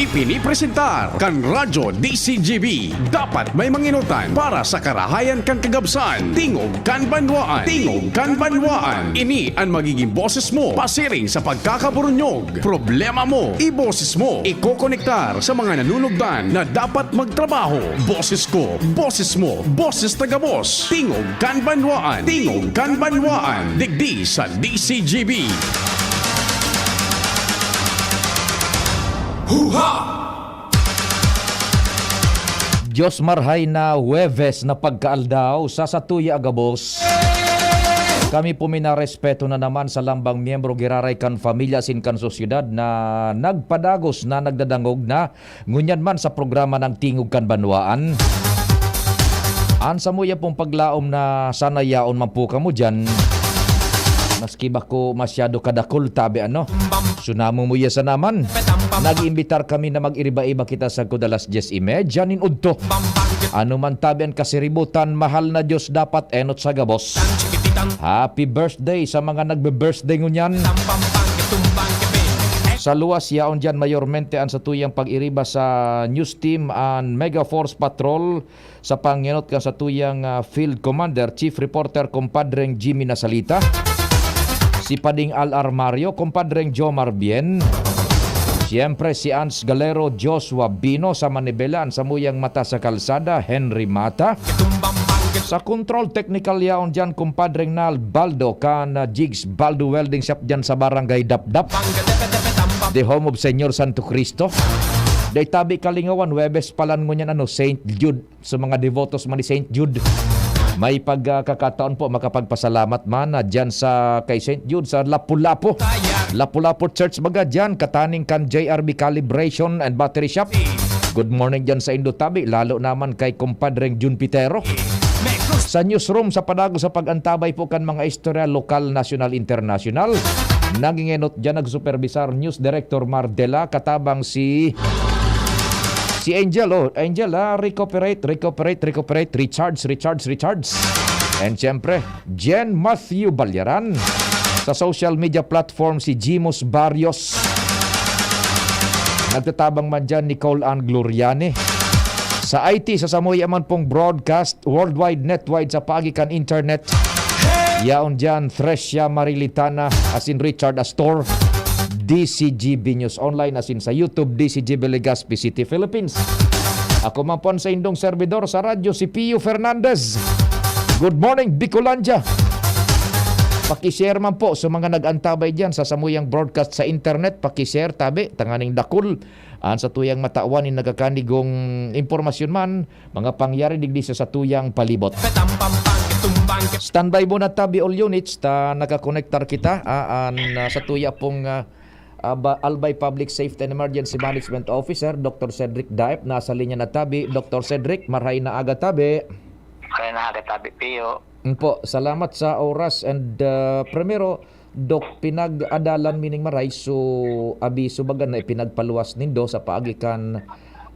Ipinipresentar kan Radyo DCGB. Dapat may manginutan para sa karahayan kan kagabsan. Tingog kan banwaan. Tingog kan banwaan. Ini ang magiging boses mo pasiring sa pagkakaburunyog. Problema mo, iboses mo. Ikokonektar sa mga nanunugdan na dapat magtrabaho. Boses ko, boses mo, boses taga-boss. Tingog kan banwaan. Tingog kan banwaan. Digdi sa DCGB. Huha! Diyos marhay na Huwebes na pagkaaldaw sa Satuya Agabos. Kami po minarespeto na naman sa lambang miyembro giraray kan familia sin kan sosyudad na nagpadagos na nagdadangog na ngunyan man sa programa ng Tingog kan Banwaan. Ansa mo ya pong paglaom na sana yaon man po kamo dyan. Maski ba ko masyado kadakol tabi ano? Sunamo mo ya sa naman. Nag-iimbitar kami na mag-iriba-iba kita sa kudalas 10:30 nin udto. Ano man tabi ang kasiributan, mahal na Diyos dapat enot sa gabos. Happy birthday sa mga nagbe-birthday ngunyan. Sa luwas yaon dyan mayormente ang sa tuyang pag-iriba sa news team and Mega Force Patrol sa pangyanot ka sa tuyang Field Commander, Chief Reporter Compadreng Jimmy Nasalita. Si Pading Al Armario, Compadreng Jomar Bien. Siyempre si Ans Galero, Joshua Bino sa Manibelan, sa muyang mata sa kalsada, Henry Mata. Sa control technical yaon dyan, Compadreng Nal Baldo, kan Jigs Baldo Welding Shop dyan sa Barangay Dapdap. The home of Senyor Santo Cristo. Day tabi Kalingawan, Huwebes palan mo niyan St. Jude, sa mga devotos man ni St. Jude. May pagkakataon po makapagpasalamat man dyan sa kay St. Jude sa Lapu-Lapu. Lapu-Lapu Church baga dyan, kataning kan JRB Calibration and Battery Shop. Good morning dyan sa Indotabi, lalo naman kay Compadreng Jun Pitero. Sa newsroom sa Padago sa pag-antabay po kan mga istorya lokal, national, international. Nangingenot dyan nagsuperbisar News Director Mardela, katabang si Angel, Angel, recuperate, recharge. And siyempre, Jen Matthew Balyaran. Sa social media platform si Jimos Barrios. Nagtatabang man dyan Nicole Ann Gloriane. Sa IT, sa Samoy Aman pong broadcast, worldwide, netwide sa pagikan internet. Yaon dyan, Threscia Marilitana, as in Richard Astor. DCGB News Online, as in sa YouTube, DCGB Legazpi City, Philippines. Ako man po sa indong servidor sa radyo, si Pio Fernandez. Good morning, Bicolandia. Pakishare man po sa mga nag-antabay dyan sa samuyang broadcast sa internet. Pakishare, tabi, tanganing dakul. An sa tuyang matawan in nagakanigong impormasyon man, mga pangyari digdi sa tuyang palibot. Standby muna tabi all units, nakakonektar kita sa tuya pong Albay Public Safety and Emergency Management Officer, Dr. Cedric Daep. Nasa linya na tabi. Dr. Cedric, marhay na aga tabi. Marhay na aga tabi, Pio. Po, salamat sa oras. And primero, Dok, pinag-adalan mining maray, so abiso bagan na ipinagpaluwas nindo sa paagikan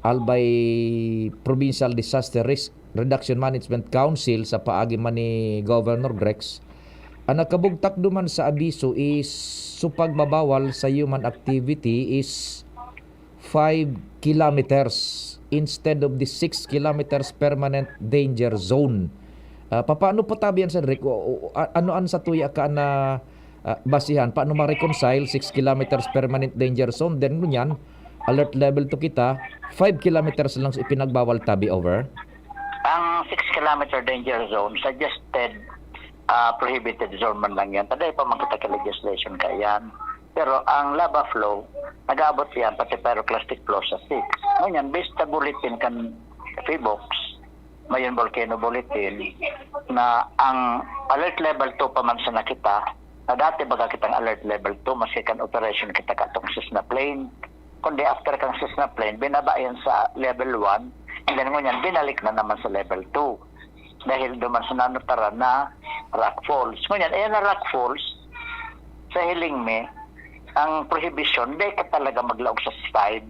Albay Provincial Disaster Risk Reduction Management Council sa paagi man ni Governor Grex. Ang nakabugtak duman sa abiso is so pagbabawal sa human activity is 5 kilometers instead of the 6 kilometers permanent danger zone. Paano po tabihan sa Rick? Ano sa tuya ka na basihan? Paano ma-reconcile 6 kilometers permanent danger zone? Then ngunyan, alert level to kita, 5 kilometers lang ipinagbawal tabi over? Ang 6 kilometer danger zone, suggested prohibited zone man lang yan. Taday pa makita ka legislation ka yan. Pero ang lava flow, nag-aabot yan, pati pyroclastic flow sa 6. Ngayon, based sa bulletin kan FIBOX, Mayon Volcano Bulletin, na ang alert level 2 pa man sa nakita, na dati baga kitang alert level 2, maski kan operation kita katong Cessna plane, kundi after kang Cessna plane, binaba yan sa level 1, and then ngunyan, binalik na naman sa level 2. Dahil duman sa nanotara na Rock Falls. Ngunyan, ayan na Rock Falls, sa hiling me, ang prohibition, di ka talaga maglaog sa side,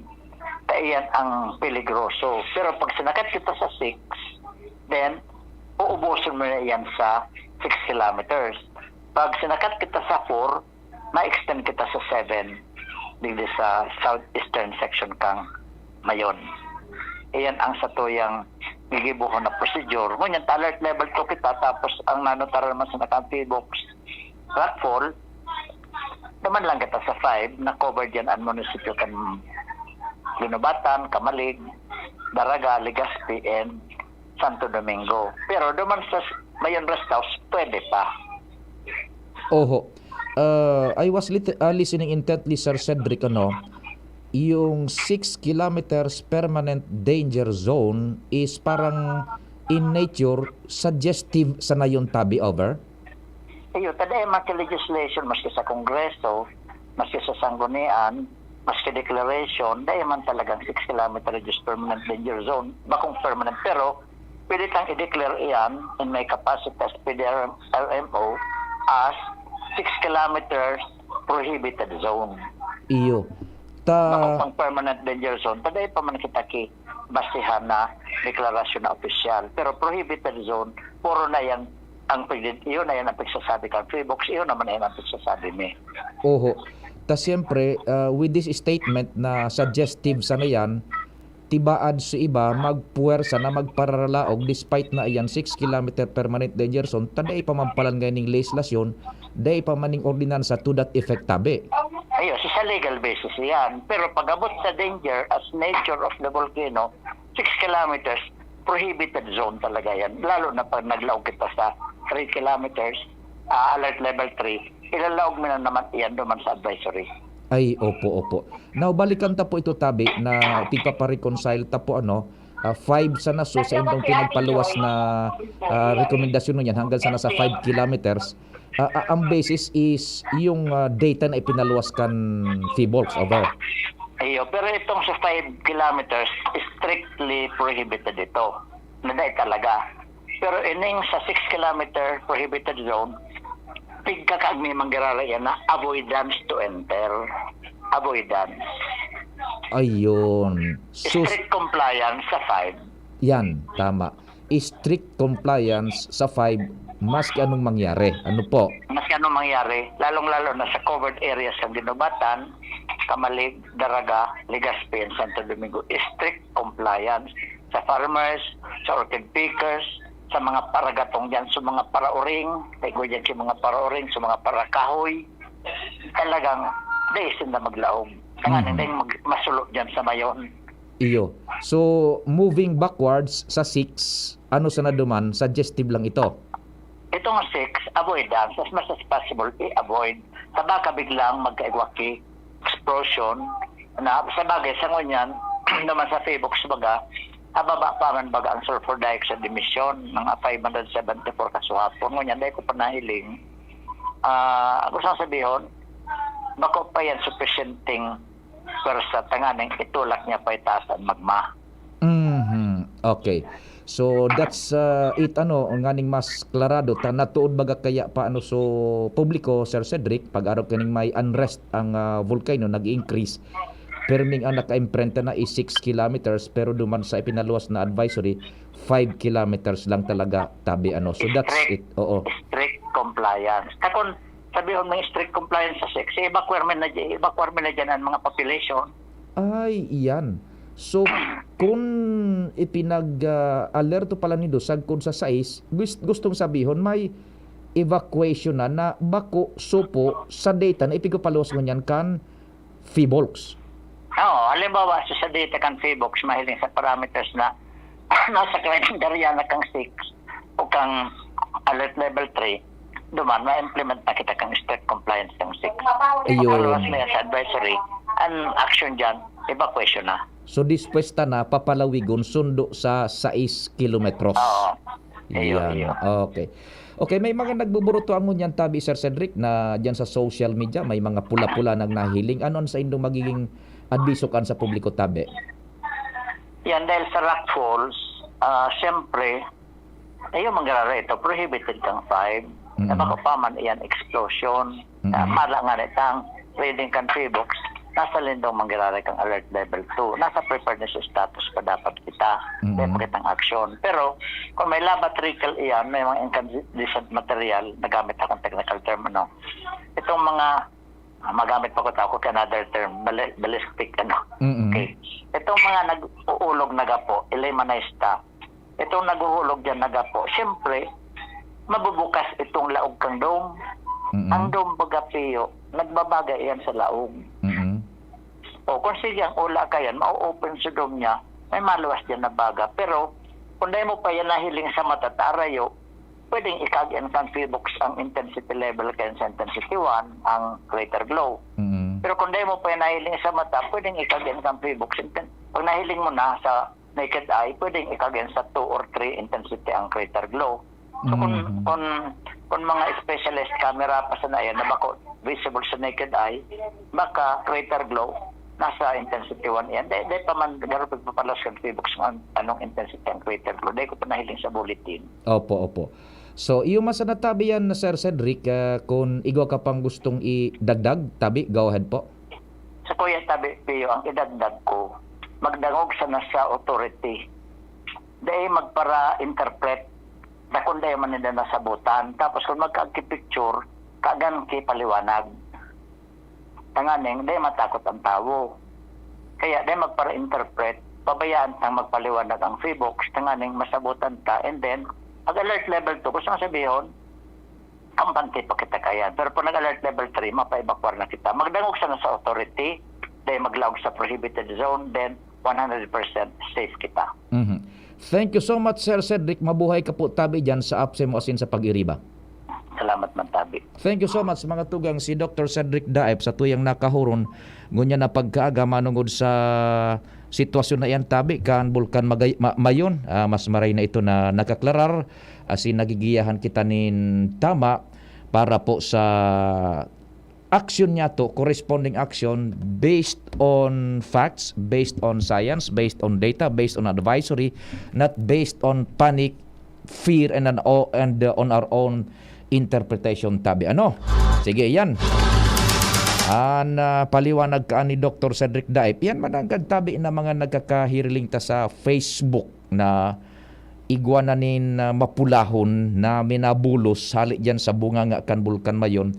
kaya yan ang peligroso. Pero pag sinakat kita sa 6, then, uubusin mo na yan sa 6 kilometers. Pag sinakat kita sa 4, ma-extend kita sa 7 dito sa southeastern section kang mayon. Iyan ang satuyang gigibuhon na procedure. Ngunyan, alert level 2 kita, tapos ang nanotaral naman sa nakang-P-box rockfall, naman lang kita sa 5 na covered yan ang munisipyo kan Linobatan, Kamalig, Daraga, Legazpi, and Santo Domingo. Pero duman sa Mayon Rest House, pwede pa. Oho. I was listening intently, Sir Cedric, yung 6 kilometers permanent danger zone is parang in nature suggestive sa nayon tabi over? Iyo, taday maki legislation, maski sa Kongreso, maski sa Sanggunian, maski declaration, dahil man talagang 6 kilometer reduced permanent danger zone, bakong permanent, pero pwede kang i-declare iyan in my capacity as PDRMO as 6 kilometers prohibited zone. Iyo. Bakong pang permanent danger zone, taday pa man kita basihan na deklarasyon na opisyal. Pero prohibited zone, puro na yan ang iyon na yan ang pagsasabi ka. Free box, iyon naman yan ang pagsasabi ni. Oho. Ta siyempre, with this statement na suggestive sa yan, tibaad sa iba magpuwersa na magpararalaog despite na iyan 6 kilometer permanent danger zone, taday pa mampalan ngayon ng legislasyon, day pa maning ordinansa to that effect tabi. Ayun, sa legal basis yan. Pero pag-abot sa danger as nature of the volcano, 6 kilometers, prohibited zone talaga yan. Lalo na pag naglaog kita sa 3 kilometers, alert level 3, ilalaog mo na naman yan duman sa advisory. Ay, opo. Now, balikan ta po ito tabi na tigpa-reconcile ta po 5 sa naso sa indong pinagpaluwas na rekomendasyon niyan hanggang sa nasa 5 kilometers. Ang basis is yung data na ipinaluwas kan Feebolgs over. Ayo, pero itong sa 5 kilometers, strictly prohibited ito. Naday talaga. Pero ining sa 6 kilometer prohibited zone, pigkakaagmi manggirala yan na avoidance to enter. Avoidance. Ayun. Strict compliance sa 5. Yan, tama. Strict compliance sa 5 maski anong mangyari. Ano po? Maski anong mangyari, lalong-lalo na sa covered areas ng Dinobatan, Kamalig, Daraga, Legazpi, and Santo Domingo. Strict compliance sa farmers, sa orchid pickers, sa mga paragatong dyan, sa mga parauring, tayo dyan sa mga parauring, sa mga parakahoy. Talagang, daisin na maglaog. Kaya hindi masulot dyan sa mayon. Iyo. So, moving backwards sa 6, ano sa naduman, suggestive lang ito. Itong 6, avoidance, as much as possible, i-avoid. Sa baka biglang magkaigwaki, explosion, na sa bagay, sa ngunyan, naman sa Facebook baga, ababa pa man baga ang sulfur dioxide emission, mga 574 kasuhapon. Ngunyan, dahil ko pa nahiling. Gusto kong sabihin, bako pa yan sufficienting persa tanganing itulak niya pa itaasan magma. Okay. So that's it nganing mas klarado ta natuod baga kaya pa so publiko, Sir Cedric, pag-araw kaning may unrest ang volcano nag-increase. Perming ang naka-imprenta na is 6 kilometers pero duman sa ipinaluwas na advisory 5 kilometers lang talaga tabi So that's it. Oo. Strict compliance. Kung sabihin may strict compliance sa 6, evacuate na dyan ang mga population. Ay, iyan. So, kung ipinag-alerto pala nido sagkod sa 6, gustong sabihin may evacuation na bako supo sa data na ipigopalos mo niyan kan Feebolgs. Oo, halimbawa sa data kan Feebolgs, mahiling sa parameters na nasa kalendarya na kang 6 o kang alert level 3, duman, ma-implement na kita kang strict compliance ng 6. Ayun. Paluwas na yan sa advisory, ang action dyan, evacuation na. So dispuesta na papalawigon sundo sa 6 kilometros. Oo. Yan. Okay. Okay, may mga nagbuburuto ang ngunyan tabi, Sir Cedric, na dyan sa social media, may mga pula-pula nang nahiling. Ano sa indong magiging adviso kan sa publiko tabi? Yan, dahil sa rock falls, siyempre, ayun mangyari ito, prohibited kang 5. Baka pa man iyan explosion, mala nga nitang reading kan Feebolgs, nasa lindong mangyari kang alert level 2. Nasa preparedness status pa dapat kita. May pakitang action. Pero, kung may labatrical iyan, may mga incandescent material, nagamit akong technical term, itong mga magamit pa ko ako ka another term, ballistic ano. Mm-mm. Okay. Itong mga nag-uulog na gapo, elimanista, itong nag-uhulog dyan na gapo, siyempre, mabubukas itong laog kang dome. Mm-mm. Ang dome bagapiyo, nagbabaga yan sa laog. Mm-mm. O kung sige ang ula ka yan, ma-open sa dome niya, may maluwas dyan na baga. Pero, kung dahil mo pa yan nahiling sa matatarayo, pwedeng ikagyan kang Phoebox ang intensity level kayo sa intensity 1, ang greater glow. Mm-mm. Pero kung dahil mo pa yan nahiling sa mata, pwedeng ikagyan kang Phoebox. Pag nahiling mo na sa naked eye, pwedeng ikagyan sa 2 or 3 intensity ang greater glow. So kung mga specialist camera pa sa na yan na baka visible sa naked eye, baka greater glow nasa intensity 1 yan. Dahil pa man garo pagpapalas kang Phoebox ng anong intensity ang greater glow. Dahil ko pa nahiling sa bulletin. Opo. So, iyo masanatabi yan na Sir Cedric, kung igwa ka pang gustong idagdag, tabi, go ahead po. Sa Kuya Tabi Pio, ang idagdag ko, magdangog sana sa authority. Dahil magpara-interpret na kung dahil man nila nasabutan. Tapos kung magka-picture, kagan ki paliwanag. Tanganing, dahil matakot ang tao. Kaya dahil magpara-interpret, pabayaan ang magpaliwanag ang Phoebox, tanganing masabutan ka, and then, mag-alert level 2, gusto nga sabihin, kampante pa kita kaya. Pero kung nag-alert level 3, mapa-evacuar na kita. Magdangog sana sa authority, dahil maglaog sa prohibited zone, then 100% safe kita. Mhm. Thank you so much, Sir Cedric. Mabuhay ka po tabi dyan sa APSEM o asin sa pag-iriba. Salamat man, Tabi. Thank you so much mga tugang si Dr. Cedric Daep sa tuyang nakahuron ngunya na pagkaaga manungod sa sitwasyon na yan tabi kan bulkan mayon, mas maray na ito na nakaklarar asin nagigiyahan kita nin tama para po sa action niya to, corresponding action based on facts, based on science, based on data, based on advisory, not based on panic, fear and on our own interpretation tabi. Ano? Sige, yan. Paliwanag ka ni Dr. Cedric Daep. Yan managad tabi na mga nagkakahiriling ta sa Facebook na igwananin mapulahon na minabulos halit dyan sa bunga nga kan bulkan mayon.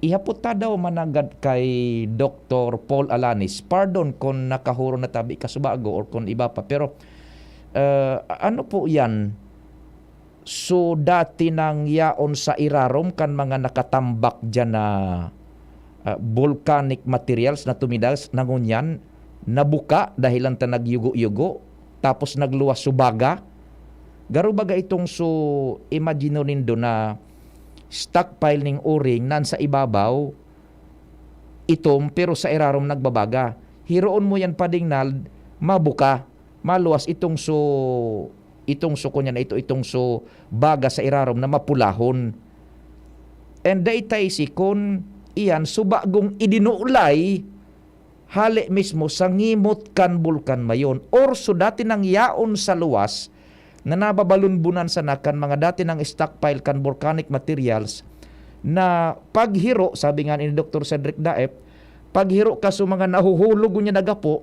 Ihaputa daw managad kay Dr. Paul Alanis. Pardon kung nakahuro na tabi kasubago or kung iba pa. Pero ano po yan? So dati nang yaon sa irarom kan mga nakatambak dyan na volcanic materials na tumidas nangunyan, nabuka dahil lang ta nagyugo-yugo, tapos nagluwas subaga. Garo baga itong so imagine nindo na stockpile ning uring nan sa ibabaw itom pero sa irarom nagbabaga. Hiroon mo yan padingnal, mabuka, maluwas itong so kunya na itong so baga sa irarom na mapulahon. And daytay si kun iyan subagong idinulay hali mismo sa ngimot kan bulkan mayon or so dati nang yaon sa luwas na nababalunbunan sa nakan mga dati ng stockpile kan volcanic materials na paghiro, sabi nga ni Dr. Cedric Daep, paghiro ka sa mga nahuhulog niya nagapo,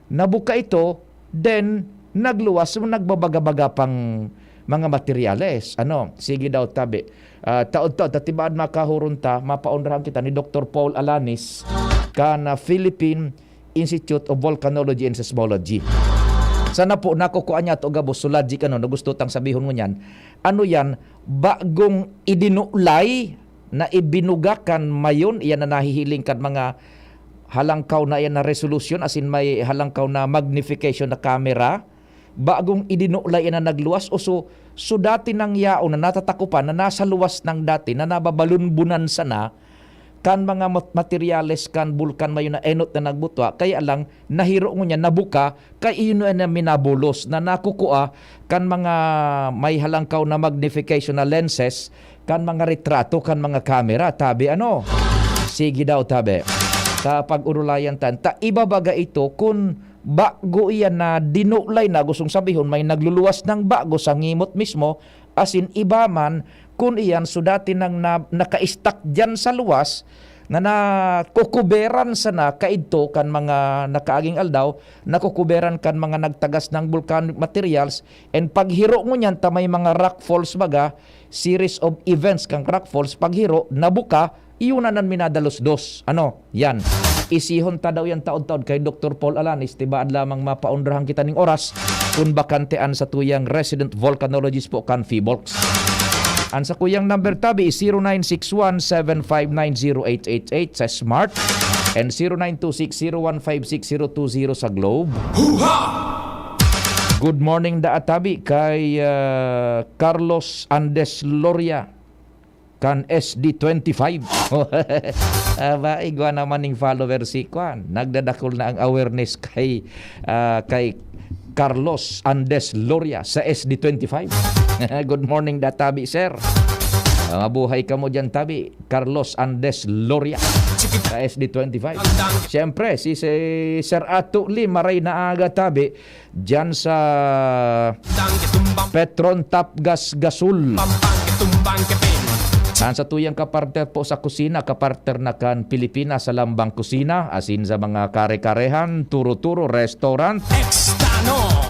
nabuka ito, then nagluwas, nagbabaga-baga pang mga materyales. Ano? Sige daw tabi. Taod-taod, tatibaan makahurun ta, mapaunrahan kita ni Dr. Paul Alanis kana Philippine Institute of Volcanology and Seismology. Sana po nakukuha niya ito gabos sulaji ka no, nagusto tang sabihon mo niyan. Ano yan? Bagong idinulay na ibinugakan mayon, iyan na nahihiling kan mga halangkaw na yan na resolution, as in may halangkaw na magnification na camera, bagong idinulay yan na nagluwas, o so dati nang yao na natatakupan na nasa luwas ng dati na nababalunbunan sana, kan mga materyales kan bulkan mayon na enot na nagbutwa kaya lang nahiro mo niya nabuka kay ino na minabulos na nakukuha kan mga may halangkaw na magnification na lenses kan mga retrato kan mga camera tabi ano sige daw tabi sa pag-urulayan ta ibabaga ito kung bago iyan na dinulay na gustong sabihon may nagluluwas ng bago sa ngimot mismo asin iba man kung iyan so dati nang naka-stack dyan sa luwas na nakukuberan sana kaidto kan mga nakaaging aldaw, nakukuberan kan mga nagtagas ng volcanic materials, and paghiro mo niyan ta may mga rock falls baga, series of events kang rock falls, paghiro, nabuka, Iunanan minadalos dos. Ano? Yan. Isihon ta daw yan taon-taon kay Dr. Paul Alanis. Tibaan lamang mapaundrahan kita ning oras kung bakantean sa tuyang resident volcanologist po kan Fibolx. Ang sa kuyang number tabi is 0961-7590888 sa Smart and 0926-0156020 sa Globe. Good morning da atabi kay Carlos Andes Loria kan SD25. Aba igwa naman ning follower si Kwan. Nagdadakol na ang awareness kay Carlos Andes Loria sa SD25. Good morning da tabi sir. Mabuhay ka mo dyan tabi, Carlos Andes Loria sa SD25. Siyempre, si Sir Ato Lee Maray na aga tabi dyan sa Petron Tap Gas Gasul. Sa tuyang kapartner po sa kusina, kapartner na kan Pilipinas sa Lambang Kusina, asin sa mga kare-karehan, turo-turo, restaurant,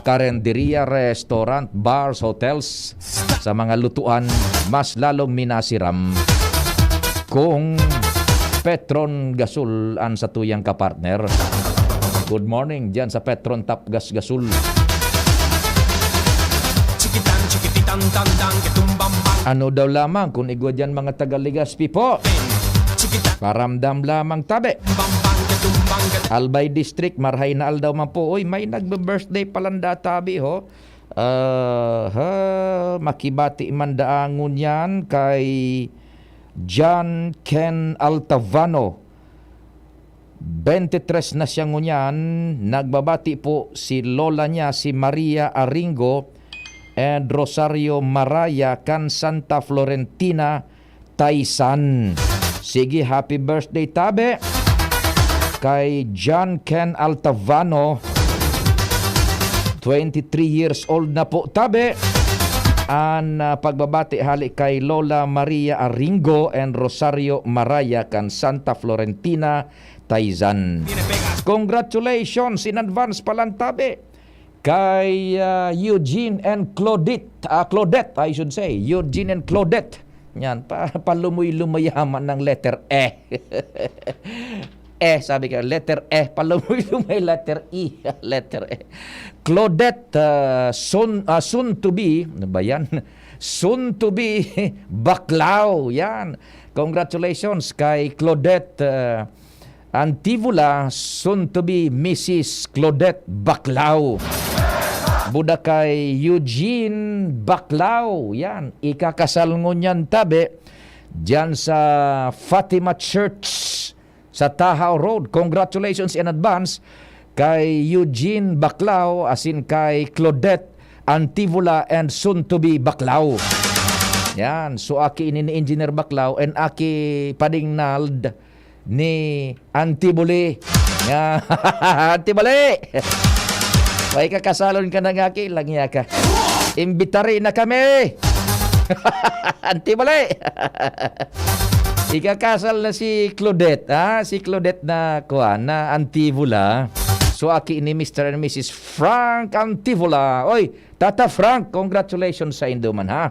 karenderia, restaurant, bars, hotels, sa mga lutuan, mas lalong minasiram kung Petron Gasul ang sa tuyang kapartner. Good morning dyan sa Petron Tap Gas Gasul. Ano daw lamang kung igwa dyan mga Tagaligaspi po? Paramdam lamang tabi. Albay District, marhay na aldaw man po. Uy, may nagbe-birthday palanda tabi ho. Makibati mandaangon yan kay John Ken Altavano. 23 na siya ngunyan. Nagbabati po si lola niya, si Maria Aringo and Rosario Maraya kan Santa Florentina, Taysan. Sige, happy birthday tabi kay John Ken Altavano. 23 years old na po tabi. Ang pagbabati hali kay Lola Maria Aringo and Rosario Maraya kan Santa Florentina, Taysan. Congratulations in advance palantabi kay Eugene and Claudette, I should say. Eugene and Claudette. Yan, palumoy-lumayaman ng letter E. Sabi ka, letter E. Palumoy-lumay, letter E. Letter E. Claudette, soon to be, ano ba yan? Soon to be Baclao. Yan. Congratulations kay Claudette Antivula, soon to be Mrs. Claudette Baclao. Buda kay Eugene Baclao. Yan, ikakasal ngunyan tabi dyan sa Fatima Church sa Tahaw Road. Congratulations in advance kay Eugene Baclao asin kay Claudette Antivula and soon to be Baclao. Yan, so aki ini ni Engineer Baclao and aki Padingnald ni Antibuli. Antibuli. May kakasalon ka na nga lang niya ka. Imbitari na kami. Antibuli. Ikakasal na si Claudette. Si Claudette na na Antibula. So aki ni Mr. and Mrs. Frank Antibula. Oy, Tata Frank, congratulations sa Indoman ha.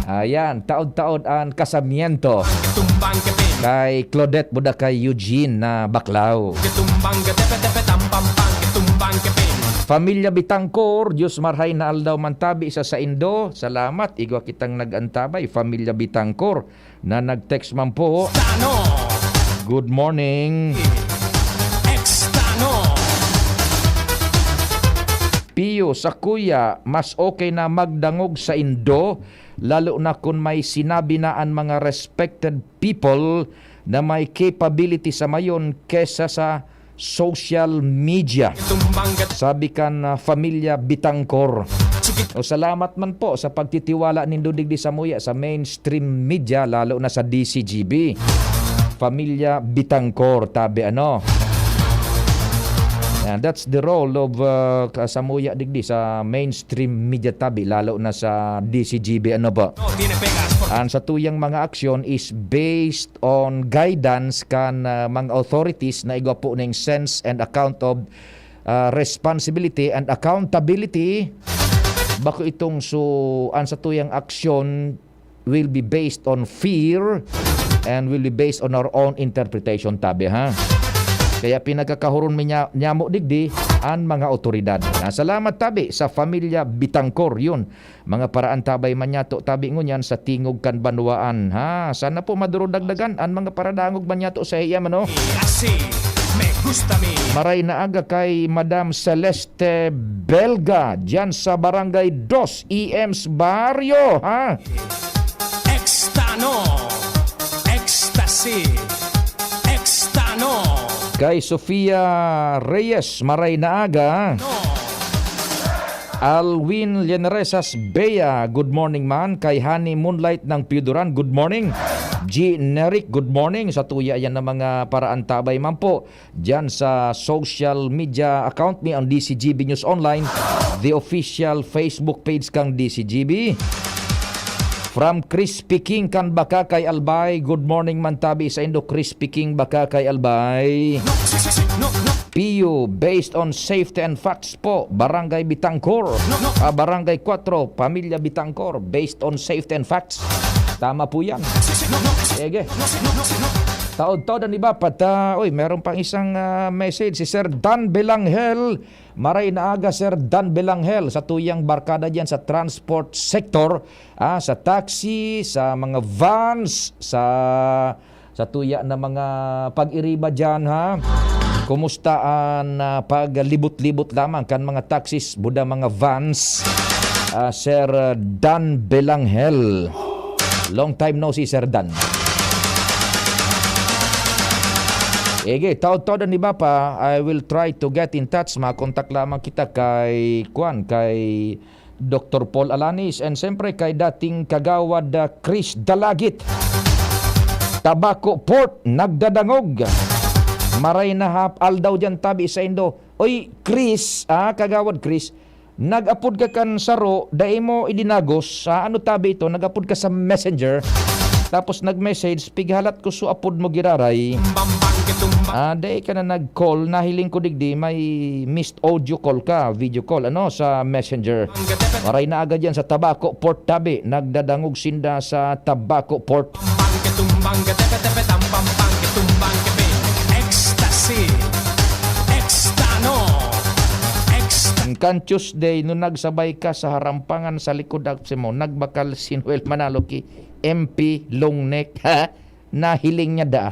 Ayan, taod-taod ang kasamiento kay Claudette buda kay Eugene na Baclao. Pamilya Bitangkor, Diyos marhay na aldaw mantabi sa Indo. Salamat, igwa kitang nag-antabay. Pamilya Bitangkor na nag-text man po. Good morning. Pio, sa kuya, mas okay na magdangog sa Indo, lalo na kung may sinabi na ang mga respected people na may capability sa mayon kesa sa social media. Sabi kan Pamilya Bitangkor. O salamat man po sa pagtitiwala nindo digdi sa muya sa mainstream media, lalo na sa DCGB. Pamilya Bitangkor, tabi ano. And that's the role of Samuya digdi sa mainstream media tabi, lalo na sa DCGB ano ba. Ang sa tuyang mga aksyon is based on guidance kan mga authorities na igwa po ng sense and account of responsibility and accountability. Bako itong ang sa tuyang aksyon will be based on fear and will be based on our own interpretation tabi ha. Kaya pinagkakahuron nyamo digdi ang mga otoridad. Salamat tabi sa pamilya Bitangkor yun. Mga paraan tabay manyato tabi ngunyan sa tingog kan banwaan ha. Sana po madurudagdagan ang mga paradangog manyato sa iya mano. Maray na aga kay Madam Celeste Belga dyan sa Barangay 2 EMS Barrio ha. Extano, ecstasy, extano. Kay Sofia Reyes Maray na aga. Alwin Lleneresas Bea, good morning man. Kay Honey Moonlight ng Piuduran, good morning. G. Neric, good morning. Sa tuya yan ng mga paraan tabay man po. Diyan sa social media account ni ang DCGB News Online, the official Facebook page kang DCGB. From Crispy King kan baka kay Albay, good morning man tabi sa Indo Crispy King baka kay Albay. PU based on safety and facts po, Barangay Bitangkor, Barangay 4, Pamilya Bitangkor, based on safety and facts. Tama po yan. Ege. Taod-taod ang iba meron pang isang message si Sir Dan Belanghel. Maray na aga Sir Dan Belanghel sa tuyang barkada diyan sa transport sector, sa taxi, sa mga vans, sa tuya na mga pag-iriba diyan ha. Kumusta ang paglibot-libot lamang kan mga taxis, buda mga vans. Sir Dan Belanghel. Long time no see Sir Dan. Ege, taod-taod ang iba pa, I will try to get in touch. Makontak lamang kita kay Dr. Paul Alanis and siyempre kay dating kagawad Chris Dalagit. Tabaco Port, nagdadangog. Maray na hapal daw dyan tabi sa Indo. Oy, Chris, kagawad Chris, nag-upod ka kan saro, dahil mo idinagos, ano tabi ito, nag-upod ka sa messenger, tapos nag-message, pighalat ko so upod mo giraray. Dahil ka na nag-call, nahiling ko digdi, may missed audio call ka, video call, sa messenger. Maray na agad yan sa Tabaco Port tabi, nagdadangog sinda sa Tabaco Port. Ecstasy, extano, Kan Tuesday, nung nagsabay ka sa harampangan sa likod mo, nagbakal si Noel Manalo ki MP Longneck, ha? Nahiling niya da.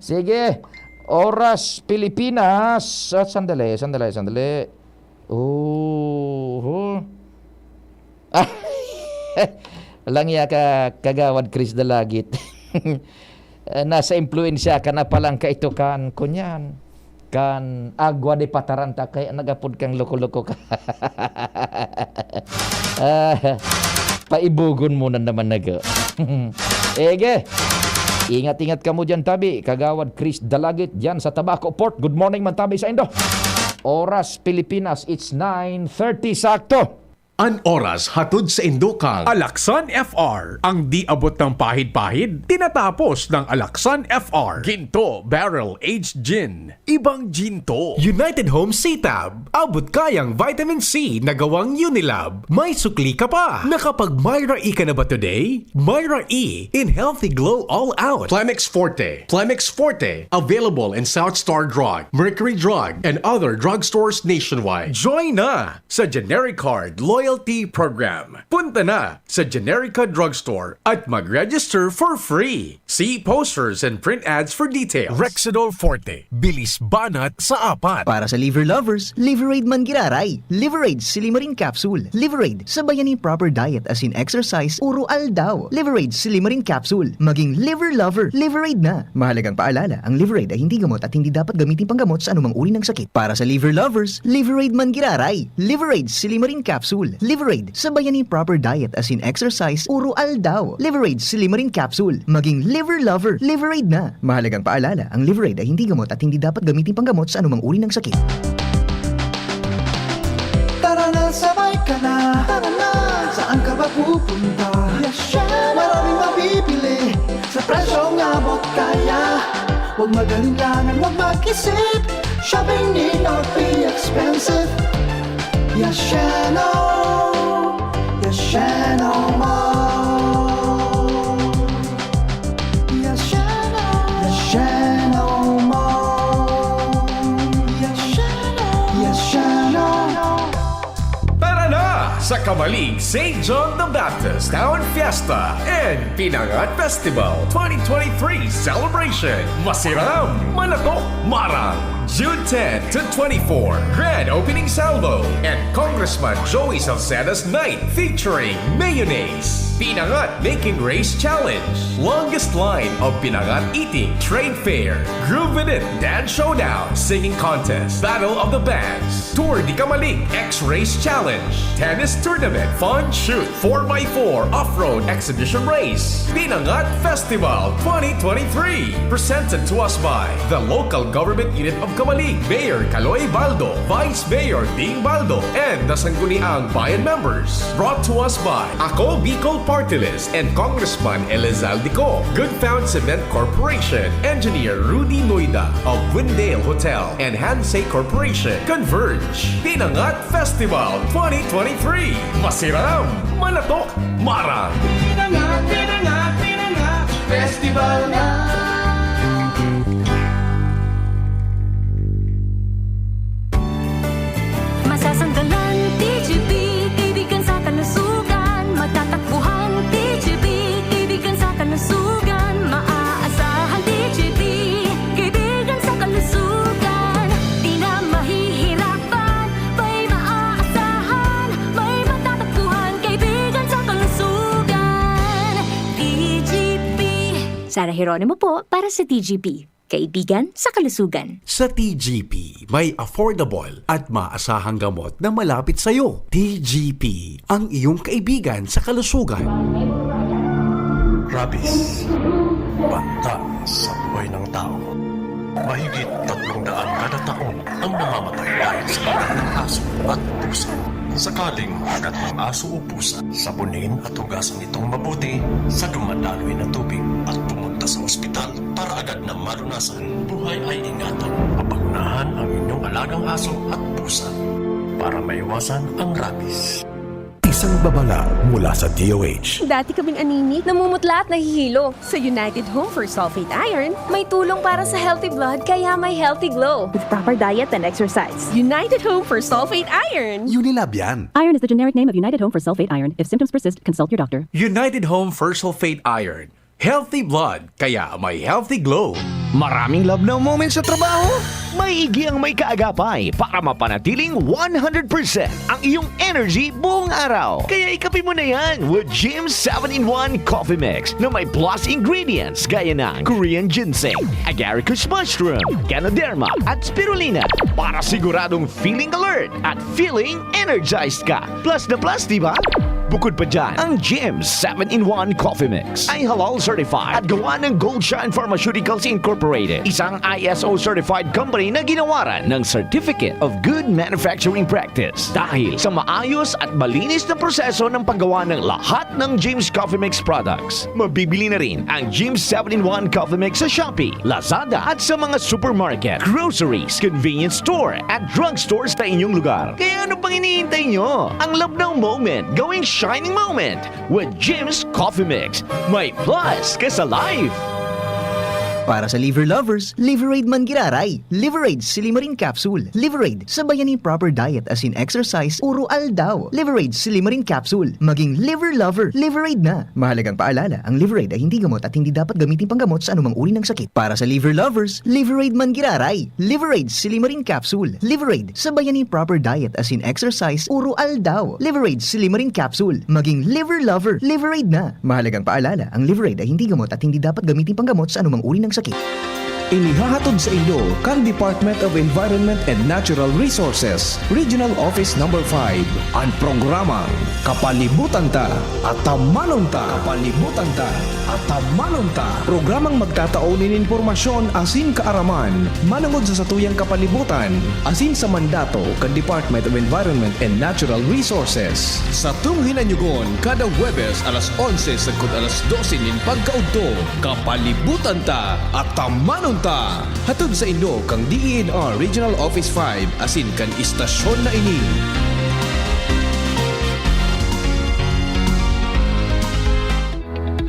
Sige, oras Pilipinas. Sandali. Lang ya ka kagawad Chris Dalagit. Nasa impluensya ka na palang ka ito kan kunyan. Kan agwa de pataranta kaya nagapod kang loko-loko ka. Paibugon mo na naman naga. Ege, ingat-ingat ka mo dyan tabi. Kagawad Chris Dalagit dyan sa Tabaco Port. Good morning man tabi sa Indo. Oras Pilipinas, it's 9:30 sakto. An oras hatod sa Indokang. Alaksan FR, ang di abot ng pahid-pahid, tinatapos ng Alaksan FR. Ginto Barrel Aged Gin. Ibang ginto. United Home C-Tab, abot kayang vitamin C na gawang Unilab. May sukli ka pa. Nakapag Myra E ka na ba today? Myra E in Healthy Glow All Out. Plemex Forte. Plemex Forte. Available in South Star Drug, Mercury Drug, and other drugstores nationwide. Join na sa Generic Card Loyalty Program. Punta na sa Generica Drugstore at mag-register for free. See posters and print ads for details. Rexidol Forte. Bilis banat sa apat. Para sa liver lovers, Liverade man giraray. Liverade Silimarin Capsule. Liverade, sabayan ni proper diet as in exercise, uro aldaw. Liverade Silimarin Capsule. Maging liver lover, Liverade na. Mahalagang paalala, ang Liverade ay hindi gamot at hindi dapat gamitin panggamot sa anumang uri ng sakit. Para sa liver lovers, Liverade man giraray. Liverade Silimarin Capsule. Liverade, sabayan ni proper diet as in exercise, uro aldaw. Liverade Silimarin Capsule. Maging liver lover, Liverade na. Mahalagang paalala, ang Liverade ay hindi gamot at hindi dapat gamitin panggamot sa anumang uri ng sakit. Tara na, sabay ka na. Tara na, saan ka ba pupunta? Maraming mabibili sa presyong abot kaya. Huwag magalinlangan, huwag mag-isip. Shopping need not be expensive. Yashano Mall. Kamalig St. John the Baptist Town Fiesta and Pinangat Festival 2023 Celebration. Masiram, Manatok, Marang. June 10 to 24, grand opening salvo and Congressman Joey Salceda's night featuring mayonnaise. Pinangat Making Race Challenge, longest line of Pinangat eating trade fair, Groove It Dance Showdown, singing contest, Battle of the Bands, Tour di Kamalig X-Race Challenge, tennis tournament, fun shoot, 4x4 off-road exhibition race, Pinangat Festival 2023, presented to us by the local government unit of Kamalig, Mayor Caloy Baldo, Vice Mayor Ding Baldo, and the Sangguniang Bayan members. Brought to us by Ako Bicol Party List and Congressman Elizalde, Good Found Cement Corporation, Engineer Rudy Noida of Windale Hotel and Hansay Corporation. Converge, Pinangat Festival 2023. Masiram, Manatok, Marang. Pinangat, pinangat, pinangat, festival na. Masasanggalan, TGP, kaibigan sa kalusugan. Matatakbuhan, TGP, kaibigan sa kalusugan. Maaasahan, TGP, kaibigan sa kalusugan. Di na mahihirapan, may maaasahan. May matatakbuhan, kaibigan sa kalusugan. TGP. Sara Geronimo po para sa TGP. Kaibigan sa kalusugan. Sa TGP, may affordable at maasahang gamot na malapit sa iyo. TGP, ang iyong kaibigan sa kalusugan. Rabies, banta sa buhay ng tao. Mahigit 300 kada taon ang namamatay dahil sa kagat ng aso at pusa. Sakaling kagat ng aso o pusa, sabunin at hugasan itong mabuti sa dumadaloy na tubig at pumunta sa ospital para agad na malunasan. Buhay ay ingatan. Mapagunahan ang inyong alagang aso at pusa para maiwasan ang rabies. Isang babala mula sa DOH. Dati kaming anemic, namumutla at nahihilo. Sa United Home for Sulfate Iron, may tulong para sa healthy blood kaya may healthy glow. With proper diet and exercise. United Home for Sulfate Iron. Unilab yan. Iron is the generic name of United Home for Sulfate Iron. If symptoms persist, consult your doctor. United Home for Sulfate Iron. Healthy blood, kaya may healthy glow. Maraming love na moments sa trabaho? Maigi ang may kaagapay para mapanatiling 100% ang iyong energy buong araw. Kaya ikapin mo na yan with Jim 7-in-1 Coffee Mix na may plus ingredients gaya ng Korean ginseng, agaricus mushroom, ganoderma at spirulina para siguradong feeling alert at feeling energized ka. Plus na plus, di ba? Bukod pa dyan, ang Jim 7-in-1 Coffee Mix ay halal certified at gawa ng Gold Shine Pharmaceuticals Incorporated, isang ISO certified company na ginawaran ng Certificate of Good Manufacturing Practice. Dahil sa maayos at malinis na proseso ng paggawa ng lahat ng Jim's Coffee Mix products, mabibili na rin ang Jim 7-in-1 Coffee Mix sa Shopee, Lazada at sa mga supermarket, groceries, convenience store at drugstores sa inyong lugar. Kaya ano pang hinihintay nyo? Ang love ng moment, gawing shining moment with Jim's Coffee Mix. May plus ka sa life. Para sa liver lovers, Liverade Mangiraray, Liverade Silimarin Capsule, Liverade sa bayani proper diet as in exercise, uro aldaw, Liverade Silimarin Capsule, maging liver lover, Liverade na. Mahalagang paalala, ang Liverade ay hindi gamot at hindi dapat gamitin panggamot sa anumang uri ng sakit. Para sa liver lovers, Liverade Mangiraray, Liverade Silimarin Capsule, Liverade sa bayani proper diet as in exercise, uro aldaw, Liverade Silimarin Capsule, maging liver lover, Liverade na. Mahalagang paalala, ang Liverade ay hindi gamot at hindi dapat gamitin panggamot sa anumang uri ng sakit. Inihahatod sa inyo kang Department of Environment and Natural Resources, Regional Office No. 5, ang programang Kapalibutan Ta at Tamanon Ta. Kapalibutan Ta at Tamanon Ta. Programang magtataunin informasyon asin kaaraman, manangod sa satuyang kapalibutan, asin sa mandato kan Department of Environment and Natural Resources. Sa tunghinanyugon, kada Huwebes alas 11 sagkod alas 12 nin pagkaudto, Kapalibutan Ta at Tamanon Ta. Hatod sa inyo kang DENR Regional Office 5 asin kan istasyon na ini.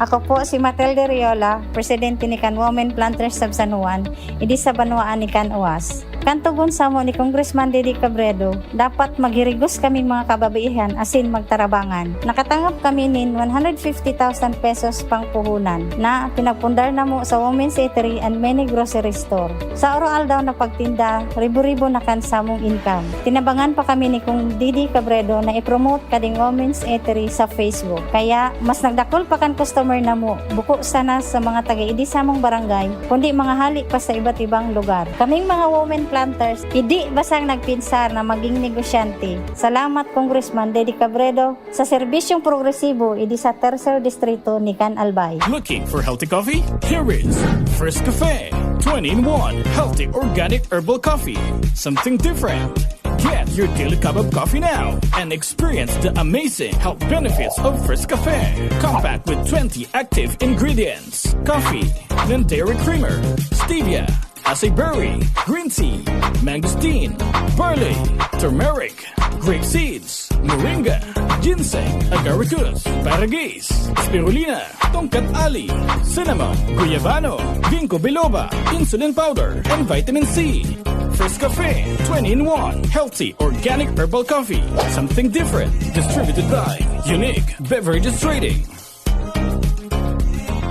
Ako po si Matilde Riola, Presidente ni Can Women Planters of San Juan, idi sa Banwaan ni Can Uwas. Kantugon sa mo ni Congressman Didi Cabredo, dapat maghirigos kami mga kababaihan asin magtarabangan. Nakatanggap kami nin 150,000 pesos pang puhunan na pinagpundar na mo sa Women's Eatery and many grocery store. Sa oral daw na pagtinda, ribo-ribo na kan sa mong income. Tinabangan pa kami ni Kung Didi Cabredo na i-promote kading Women's Eatery sa Facebook. Kaya mas nagdakol pa kan customer na mo. Buko sana sa mga taga-idi sa mong barangay, kundi mga hali pa sa iba't ibang lugar. Kaming mga women planters, hindi basang nagpinsar na maging negosyante. Salamat Congressman Didi Cabredo sa serbisyong progresibo idi sa Tercer Distrito ni Can Albay. Looking for healthy coffee? Here is First Cafe 20-in-1 healthy organic herbal coffee. Something different. Get your daily cup of coffee now and experience the amazing health benefits of First Cafe. Compact with 20 active ingredients. Coffee, then dairy creamer, stevia, acai berry, green tea, mangosteen, barley, turmeric, grape seeds, moringa, ginseng, agaricus, paragis, spirulina, tongkat ali, cinnamon, guyabano, ginkgo biloba, insulin powder, and vitamin C. First Cafe 20-in-1 healthy organic herbal coffee. Something different. Distributed by Unique Beverages Trading.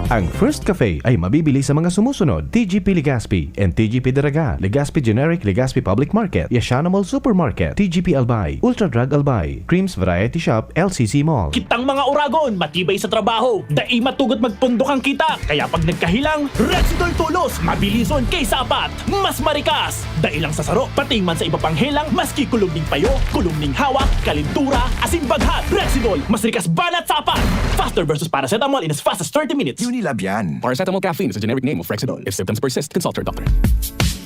Ang First Cafe ay mabibili sa mga sumusunod: TGP Legazpi and TGP Daraga, Legazpi Generic, Legazpi Public Market, Yashana Mall Supermarket, TGP Albay, Ultra Drug Albay, Creams Variety Shop, LCC Mall. Kitang mga oragon, matibay sa trabaho, dai matugot magpundok ang kita. Kaya pag nagkahilang, Rexidol Tulos, mabilison kaysa apat, mas marikas. Dai lang sa saro, pati man sa iba pang helang, maski kulumning payo, kulumning hawak, kalintura, asin baghat. Rexidol, mas rikas banat sa apat. Faster versus paracetamol in as fast as 30 minutes. Unilab yan. Paracetamol caffeine is a generic name of Rexidol. If symptoms persist, consult your doctor.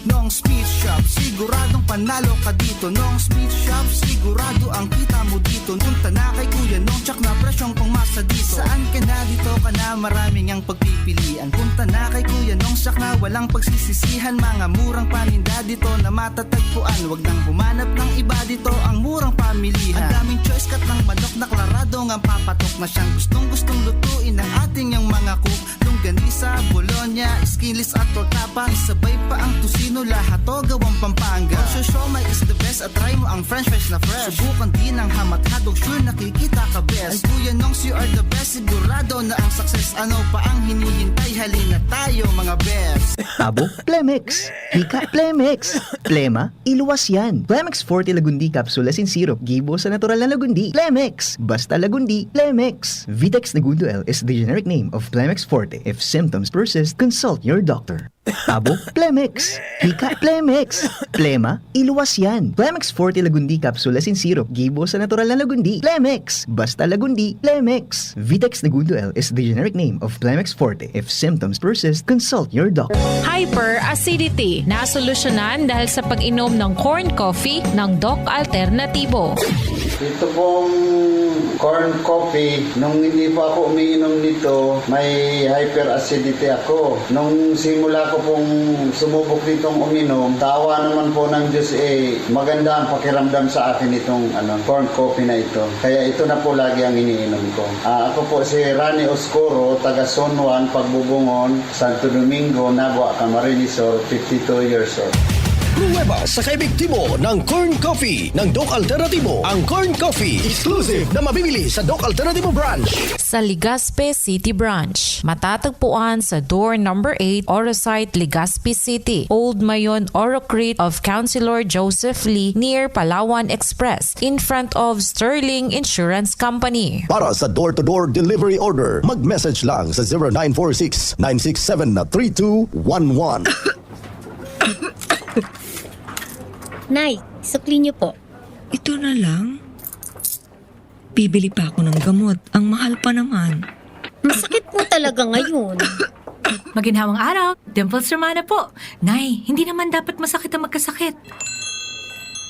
Nong Speed Shop, siguradong panalo ka dito. Nong Speed Shop, sigurado ang kita mo dito. Punta na kay Kuya Nong, tsak na presyong pangmasa dito. Saan ka na dito ka na, maraming ang pagpipilian. Punta na kay Kuya Nong, tsak na walang pagsisisihan. Mga murang paninda dito na matatagpuan. Huwag nang humanap ng iba dito, ang murang pamilihan. Ang daming choice cut ng manok na klaradong ang papatok na siyang gustong lutuin ng ating yung mga cook. Longganisa, Bologna, skinless at tortapa. Isabay pa ang tusino, lahat to gawang Pampanga. Siomai is the best at try mo ang french fries na fresh. Subukan din ang hamat-hadog, sure nakikita ka best. Ay Kuya Nongs, you are the best, sigurado na ang success. Ano pa ang hinihintay, halina tayo mga best. Tabo, Plemex. Hika, Plemex. Plema, iluwas yan. Plemex Forte Lagundi Capsule Asin Syrup, gibo sa natural na Lagundi. Plemex, basta Lagundi, Plemex. Vitex Nagundo L is the generic name of Plemex Forte. If symptoms persist, consult your doctor. Tabo, Plemex. Hika, Plemex. Plema, iluwas yan. Plemex Forte Lagundi Capsule Asin Syrup, gibo sa natural na Lagundi. Plemex, basta Lagundi, Plemex. Vitex Nagundo L is the generic name of Plemex Forte. If symptoms persist, consult your doctor. Hyperacidity na solusyonan dahil sa pag-inom ng corn coffee ng Doc Alternatibo. Ito pong corn coffee, nung hindi pa ako umiinom nito, may hyperacidity ako. Nung simula ko pong sumubok nitong uminom, tawa naman po ng Diyos, maganda ang pakiramdam sa akin itong corn coffee na ito. Kaya ito na po lagi ang iniinom ko. Ako po si Rani Oscuro, taga Son Juan, Pagbubungon, Santo Domingo, Nagua, Camarines Sur, 52 years old. Pruweba sa kaibigtibo ng Corn Coffee ng Doc Alternatibo. Ang Corn Coffee, exclusive na mabibili sa Doc Alternatibo branch. Sa Legazpi City Branch, matatagpuan sa door number 8, Orosite, Legazpi City, Old Mayon Orocrete of Councilor Joseph Lee near Palawan Express in front of Sterling Insurance Company. Para sa door-to-door delivery order, mag-message lang sa 0946-967-3211. Nay, sukli niyo po. Ito na lang? Bibili pa ako ng gamot. Ang mahal pa naman. Masakit po talaga ngayon. Maginhawang araw, Dimples Romana po. Nay, hindi naman dapat masakit ang magkasakit.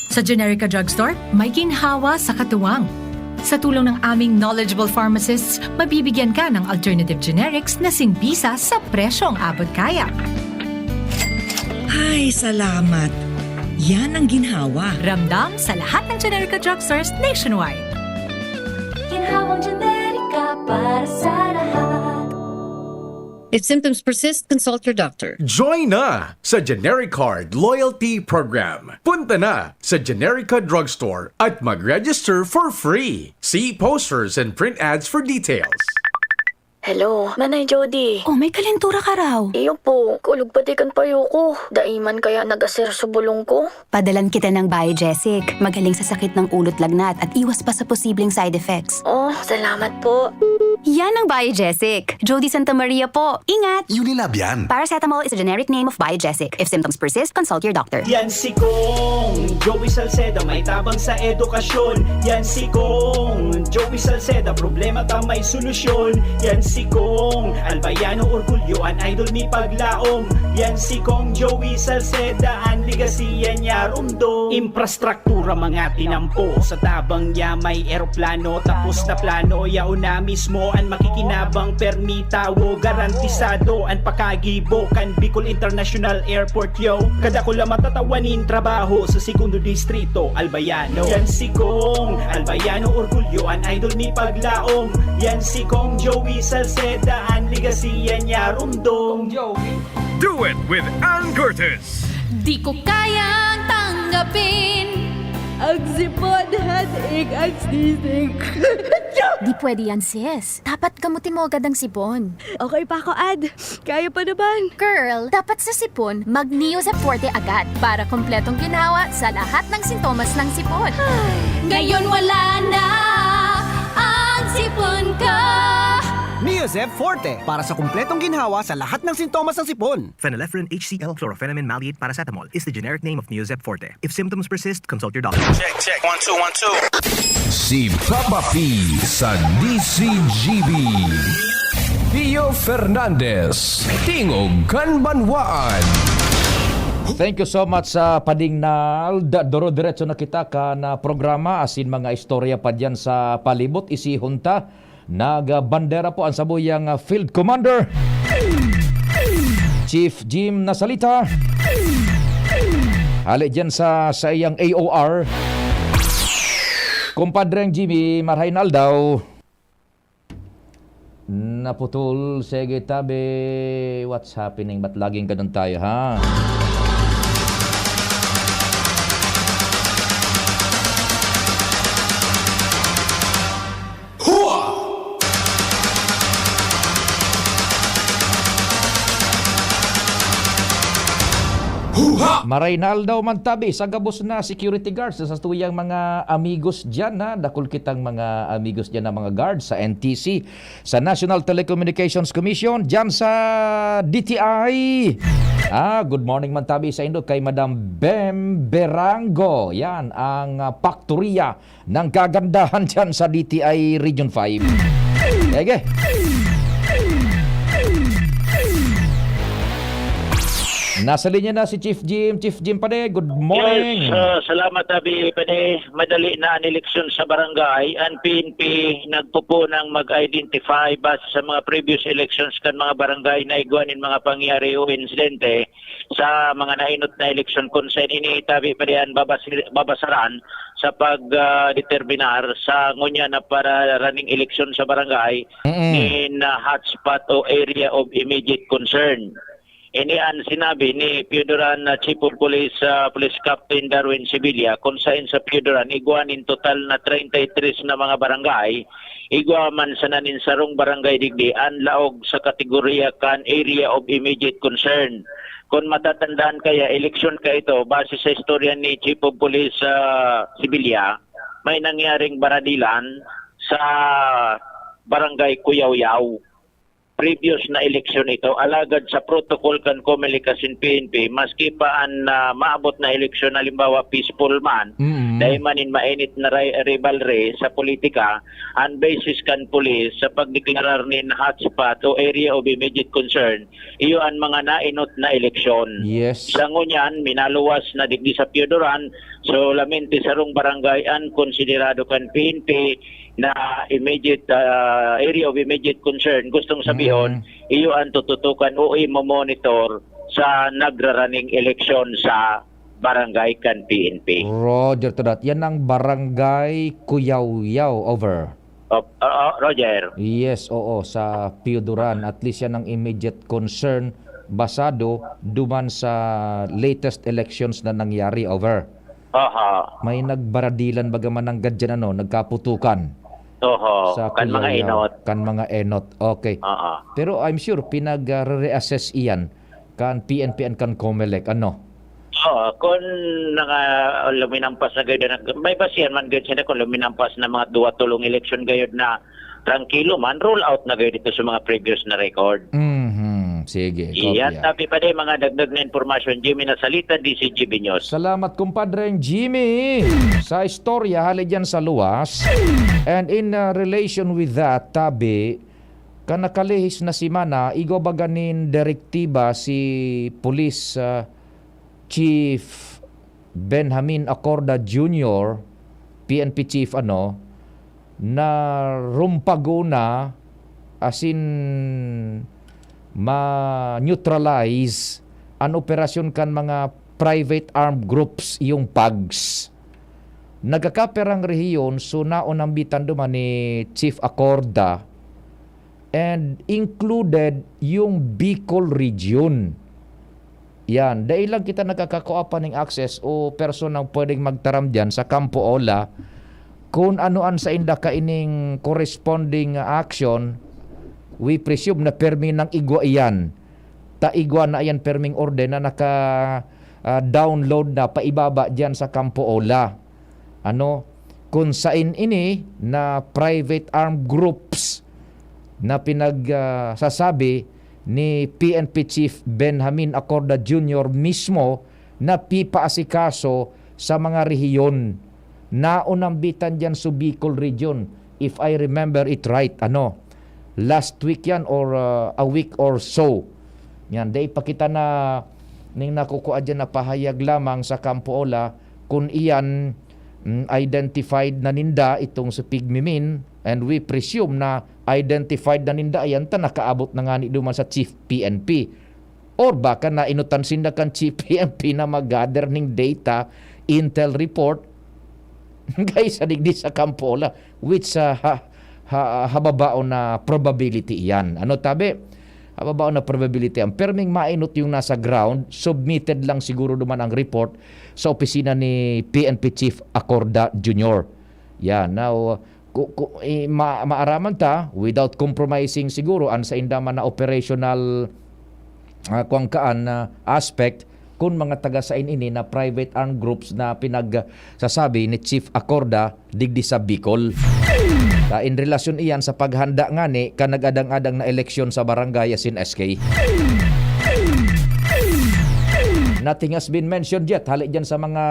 Sa Generica Drugstore, may ginhawa sa katuwang. Sa tulong ng aming knowledgeable pharmacists, mabibigyan ka ng alternative generics na singbisa sa presyong abot kaya. Ay, salamat. Yan ang ginhawa. Ramdam sa lahat ng Generica Drugstores nationwide. Ginhawang Generica para sa lahat. If symptoms persist, consult your doctor. Join na sa Genericard Loyalty Program. Punta na sa Generica Drugstore at mag-register for free. See posters and print ads for details. Hello, Manay Jody. Oh, may kalentura ka raw. Iyo po, kulog patikan payo ko. Daiman kaya nag-aser sa bulong ko. Padalan kita ng Biogesic. Magaling sa sakit ng ulot lagnat at iwas pa sa posibleng side effects. Oh, salamat po. Yan ang Biogesic. Jody Santa Maria po. Ingat! Unilab yan. Paracetamol is a generic name of Biogesic. If symptoms persist, consult your doctor. Yan si Kong Joey Salceda, may tabang sa edukasyon. Yan si Kong Joey Salceda, problema ta may solusyon. Yan si Kong Albayano, orgulyo an idol ni paglaom. Yan si Kong Joey Salceda, ang ligasiya niya rumdo. Infrastruktura mga tinampo, sa tabang niya may eroplano. Tapos na plano, yauna mismo ang makikinabang permitawo. Garantisado ang pakagibo kan Bicol International Airport yo. Kada ko lang matatawanin trabaho sa segundo distrito Albayano. Yan si Kong Albayano, orgulyo an idol ni paglaom. Yan si Kong Joey Salceda, ang ligasiya niya rumdo. Do it with Ann Curtis. Di ko kayang tanggapin ang sipon, headache, at sneezing. Di pwede yan, sis. Dapat gamutin mo agad ang sipon. Okay pa ako, Ad. Kaya pa naman. Girl, dapat sa sipon, mag-Neozep Forte agad para kompletong ginawa sa lahat ng sintomas ng sipon. Ngayon wala na ang sipon ko. Neozep Forte para sa kumpletong ginhawa sa lahat ng sintomas ng sipon. Phenylephrine HCl Chlorpheniramine Maleate Paracetamol is the generic name of Neozep Forte. If symptoms persist, consult your doctor. Check. 1 2 1 2. Si Papa P sa DCGB. Pio Fernandez, Tingog Kanbanwaan. Thank you so much sa padingnal. Doro-diretso na kita ka na programa asin mga istorya pa dyan sa palibot isihunta. Nagbandera po ang sabuyang Field Commander Chief Jim Nasalita. Hali dyan sa iyang AOR Kumpadreng Jimmy Marhainal daw. Naputol. Sige tabi. What's happening? Ba't laging ganun tayo ha? Maraynal daw man tabi sa gabos na security guards sa tuyang mga amigos dyan na dakul kitang mga amigos dyan na mga guards sa NTC, sa National Telecommunications Commission, dyan sa DTI. Good morning man tabi sa indo kay Madam Bem Berango. Yan ang paktoriya ng kagandahan dyan sa DTI Region 5. Ege. Nasa linya na si Chief Jim. Chief Jim Pade, good morning. Yes, salamat Abi Pade. Madali na ang eleksyon sa barangay. Ang PNP nagpupo ng mag-identify base sa mga previous elections kan mga barangay na igwanin mga pangyari o insidente sa mga nainot na eleksyon kung saan ini Tabi Pade ang babasaran sa pag-determinar sa ngunya na para running election sa barangay in hotspot o area of immediate concern. Ini ang sinabi ni Piodoran Chief of Police Police Captain Darwin Sibilia kung saan sa Piodoran igwanin total na 33 na mga barangay igwaman sa nanin sarong barangay digdi ang laog sa kategorya kan area of immediate concern. Kung matatandaan kaya eleksyon ka ito base sa istorya ni Chief of Police Sibilia, may nangyaring baradilan sa barangay Kuyaw-Yaw. Previous na eleksyon ito, alagad sa protocol kan Communication PNP, maski pa ang maabot na eleksyon, halimbawa peaceful man, dahil manin mainit na rivalry sa politika, ang basis kan police sa pagdeklarar nin hotspot o area of immediate concern, iyo ang mga nainot na eleksyon. Yes. Sa ngunyan, minaluwas na digdi sa Piodoran, so lamenti sarong barangay ang konsiderado kan PNP na immediate area of immediate concern. Gustong sabihin, iyo ang tututukan o i-monitor sa nagraraning eleksyon sa barangay kan PNP. Roger to that. Yan ang barangay Kuyaw-Yaw. Over. Roger. Yes, oo, sa Pio Duran. At least yan ang immediate concern basado duman sa latest elections na nangyari over. May nagbaradilan bagaman ng gadyan nagkaputukan. Kan mga enot. Kan mga enot. Okay. Pero I'm sure pinag-reassess iyan kan PNP and kan COMELEC. Kung luminampas na gayod, may basihan man gayod sila kung luminampas na mga 2-3 eleksyon gayod na tranquilo man, roll out na gayod ito sa mga previous na record. Sige. Iyan, tapi pa din mga dagdag na informasyon, Jimmy Nasalita, DCGB News. Salamat kumpadreng Jimmy sa istorya hali dyan sa luwas. And in relation with that, tabi, kanakalihis na si Mana, igo baganin direktiba si Police Chief Benjamin Acorda Jr., PNP Chief na rumpaguna asin ma-neutralize ang operasyon kan mga private armed groups yung PAGs. Nagkakaperang rehiyon so naunambitan duman ni Chief Acorda and included yung Bicol region. Yan, dahil lang kita nakakakuha ng access o person ang pwedeng magtaram dyan sa Campo Ola kung anoan sa inda kaining corresponding action. We presume na permi ng igwa iyan. Igwa na iyan perming order na naka-download na paibaba dyan sa Campo Ola. Kung sain ini na private armed groups na pinagsasabi ni PNP Chief Benjamin Acorda Jr. mismo na pipaasikaso sa mga rehiyon na unambitan dyan sa Bicol region. If I remember it right, last week yan or a week or so. Yan, dahil pakita na ning nakukuha dyan na pahayag lamang sa Campo Ola kung iyan identified na ninda itong si Pigmimin and we presume na identified na ninda ayan ta nakaabot na nga ni duman sa Chief PNP or baka na inutan sinda kan Chief PNP na mag-gather ning data intel report guys adigdi sa Campo Ola which hababao na probability yan. Tabi? Hababao na probability yan. Perming mainot yung nasa ground, submitted lang siguro duman ang report sa opisina ni PNP Chief Acorda Jr. Yan. Now, maaraman ta, without compromising siguro, an sa indaman na operational aspect, kung mga taga-sain ini na private armed groups na pinagsasabi ni Chief Acorda digdi sa Bicol. In relasyon iyan sa paghanda nga ni kanag-adang-adang na eleksyon sa barangay asin SK. Nothing has been mentioned yet. Hali dyan sa mga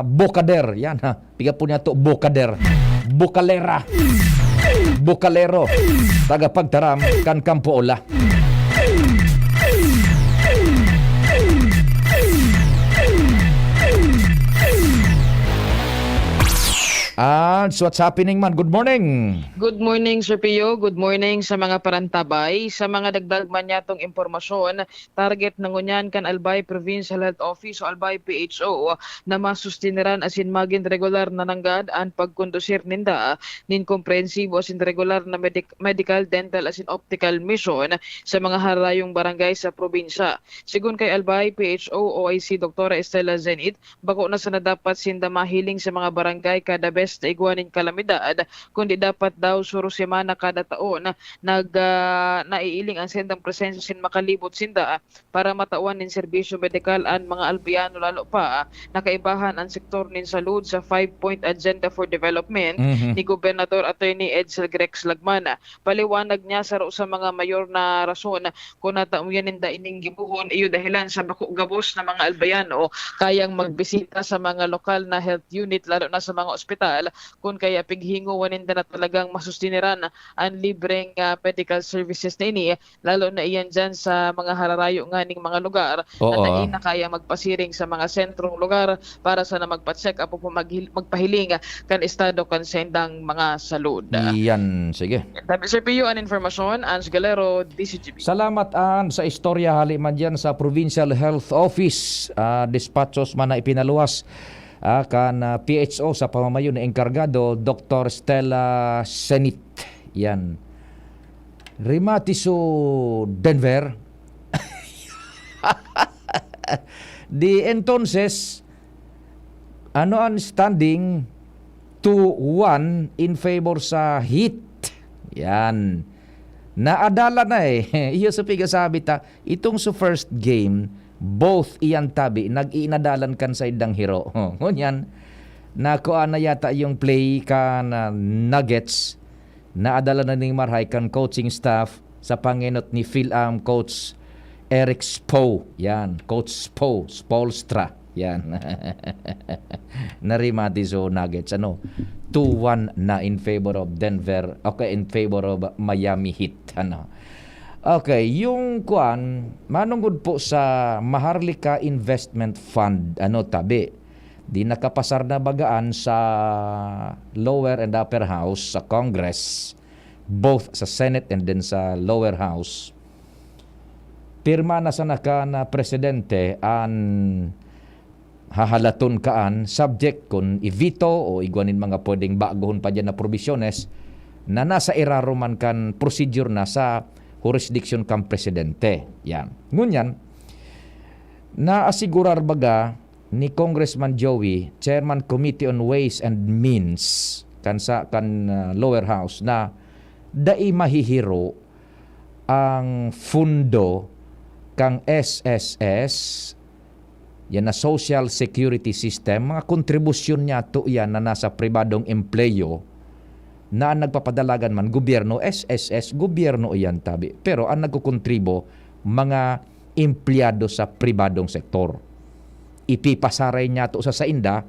bokader. Yan Piga po niya to bokader. Bokalera. Bokalero. Tagapagtaram kan Campo Ola. So what's happening man? Good morning. Good morning Sir Pio. Good morning sa mga parantabay. Sa mga dagdag man yatong impormasyon, target nangunyan kan Albay Provincial Health Office o Albay PHO na masustiniran asin maging regular na nanggad ang pagkondusir ninda nin comprehensive asin regular na medical, dental asin optical mission sa mga harayong barangay sa probinsya. Sigun kay Albay PHO OIC Dr. Estela Zenit, bako na sa nadapat sinda mahiling sa mga barangay kada best na iguanin kalamidad, kundi dapat daw suro semana kada taon naiiling ang sendang presensya sin makalibot sinda para matawan nin serbisyo medikal ang mga Albiano lalo pa nakaibahan ang sektor nin salud sa 5-point agenda for development ni Gobernador Attorney Edsel Grex Lagmana. Paliwanag niya sa mga mayor na rason kung natauyan ninda ining gibuhon iyo dahilan sa bako gabos na mga Albayano kayang magbisita sa mga lokal na health unit lalo na sa mga ospital kung kaya pighinguan ninda na talagang masustiniran ang libreng medical services na ini lalo na iyan dyan sa mga hararayo nga ning mga lugar na kaya magpasiring sa mga sentrong lugar para sana magpa-check up o magpahiling kan estado kan sendang mga salud. Iyan, sige. Tabi Sir Pio, ang informasyon, Ans Galero, DCGB. Salamat sa istorya hali man dyan sa Provincial Health Office. Dispatchos man na ipinaluwas kan PHO sa pamamayo ni enkargado Dr. Stella Senit. Yan. Rimatiso Denver. Di entonces ano ang standing 2-1 in favor sa Heat. Yan. Naadala na Iyo sa pigasabi ta, itong sa first game, both iyan tabi, nag-iinadalan kan sa idang hero. Ngunyan, nakuha na yata yung play kan Nuggets, naadala na ning marhay kan coaching staff sa panginot ni Phil Coach Eric Spo. Yan, Coach Spo, Spolstra. Yan. Narimati so Nuggets. 2-1 na in favor of Denver. Okay, in favor of Miami Heat. Okay, yung manungod po sa Maharlika Investment Fund, tabi, di nakapasar na bagaan sa lower and upper house sa Congress, both sa Senate and then sa lower house. Pirma na sa na presidente an hahalaton kaan subject kun i-veto o igwanin mga pwedeng bagohon pa dyan na provisiones na nasa iraruman kan procedure na sa jurisdiction kan presidente. Yan. Ngunyan, naasigurar baga ni Congressman Joey, Chairman Committee on Ways and Means kan lower house na dai mahihiro ang fundo kang SSS, yan na Social Security System, mga kontribusyon niya to yan na nasa pribadong empleyo na nagpapadalagan man gobyerno, SSS, gobyerno yan tabi. Pero ang nagkukontribo, mga empleyado sa pribadong sektor. Ipipasaray niya to sa sainda,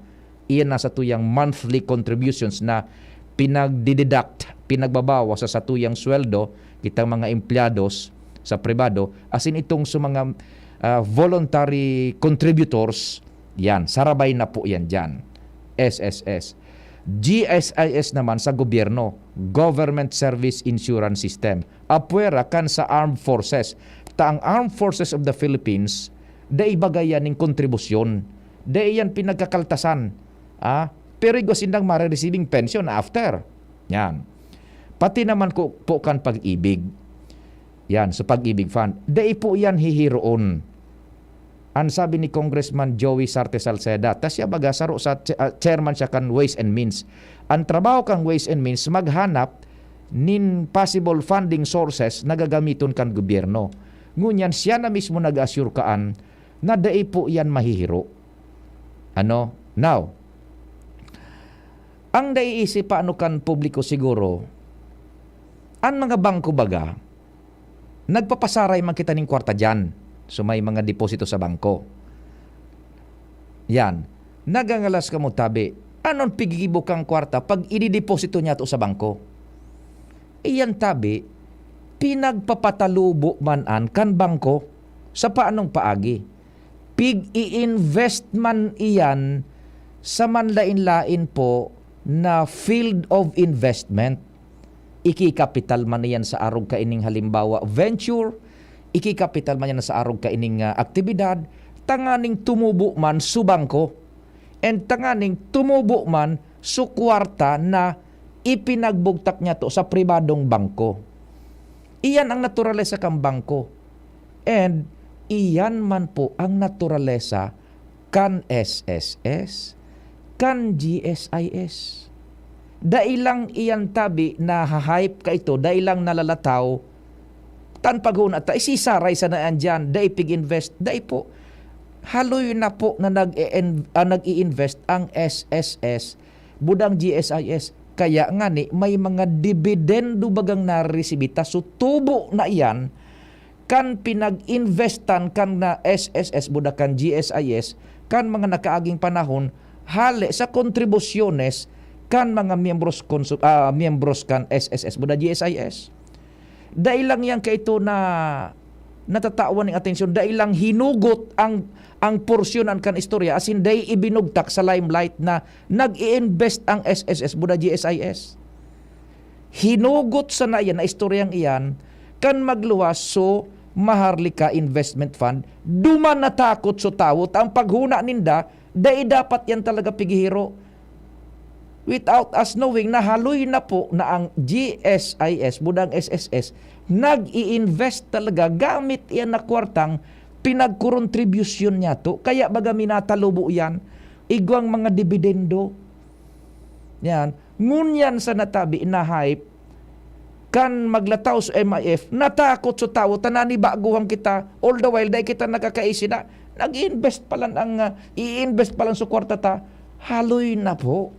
iyan nasa tuyang monthly contributions na pinagdideduct, pinagbabawa sa satuyang sweldo, kitang mga empleyados sa pribado, asin itong sa mga voluntary contributors, yan, sarabay na po yan dyan. SSS. GSIS naman sa gobyerno, Government Service Insurance System. Apwera kan sa Armed Forces. Ang Armed Forces of the Philippines, dai bagayan ng kontribusyon. Dai yan pinagkakaltasan. Pero igosindang mare-receiving pension after. Yan. Pati naman po kan pag-ibig. Yan, sa pag-ibig fund. Dai po yan hihiroon. Ang sabi ni Congressman Joey Sarte Salceda, tasya baga saro sa chairman siya kan Ways and Means. Ang trabaho kang Ways and Means, maghanap nin possible funding sources na gagamiton kan gobyerno. Ngunyan siya na mismo nag-assure kaan na dai po yan mahihiro. Now, ang naiisip paano kan publiko siguro, ang mga bangko baga, nagpapasaray man kita ning kwarta dyan. So may mga deposito sa bangko. Yan. Nagangalas ka mo tabi. Anon pigibo kang kwarta pag inideposito niya to sa bangko? Iyan tabi, pinagpapatalubo manan kan bangko sa paanong paagi. Pig-i-invest man iyan sa manlain-lain po na field of investment. Ikikapital man iyan sa arog kaining halimbawa venture, ikikapital man yan sa arog kaining aktibidad, tanganing tumubo man su bangko, and tanganing tumubo man su kwarta na ipinagbugtak niya to sa pribadong bangko. Iyan ang naturalesa kang bangko. And iyan man po ang naturalesa kan SSS, kan GSIS. Dailang iyan tabi na hype ka ito, dailang nalalataw, tan paghuna ta isisaray sa naan dyan, dai pig-invest, dai po haloy na po na nag-i-invest ang SSS budang GSIS, kaya nga ni may mga dividendo bagang naresibita, so tubo na iyan kan pinag-investan kan na SSS budakan GSIS kan mga nakaaging panahon hali sa kontribusyones kan mga miyembros kan SSS buda GSIS. Dahil lang yan kaito na natatawan ng atensyon, dahil lang hinugot ang porsyonan kan istorya, as in dahil ibinugtak sa limelight na nag-i-invest ang SSS buda GSIS. Hinugot sa na yan, na istoryang iyan, kan magluwas, so Maharlika Investment Fund, duman natakot so tawot ang paghuna ninda, dahil dapat yan talaga pigihiro. Without us knowing, nahaloy na po na ang GSIS, budang SSS, nag-i-invest talaga gamit yan na kwartang pinagkontribusyon niya to. Kaya baga minatalubo yan, igwang mga dividendo. Yan. Ngunyan sa natabi na hype, kan maglataw sa MIF, natakot sa tao, tanani baguhan kita, all the while, dahil kita nakakaisi na, nag-invest pa lang i-invest pa lang sa kwarta ta, haloy na po.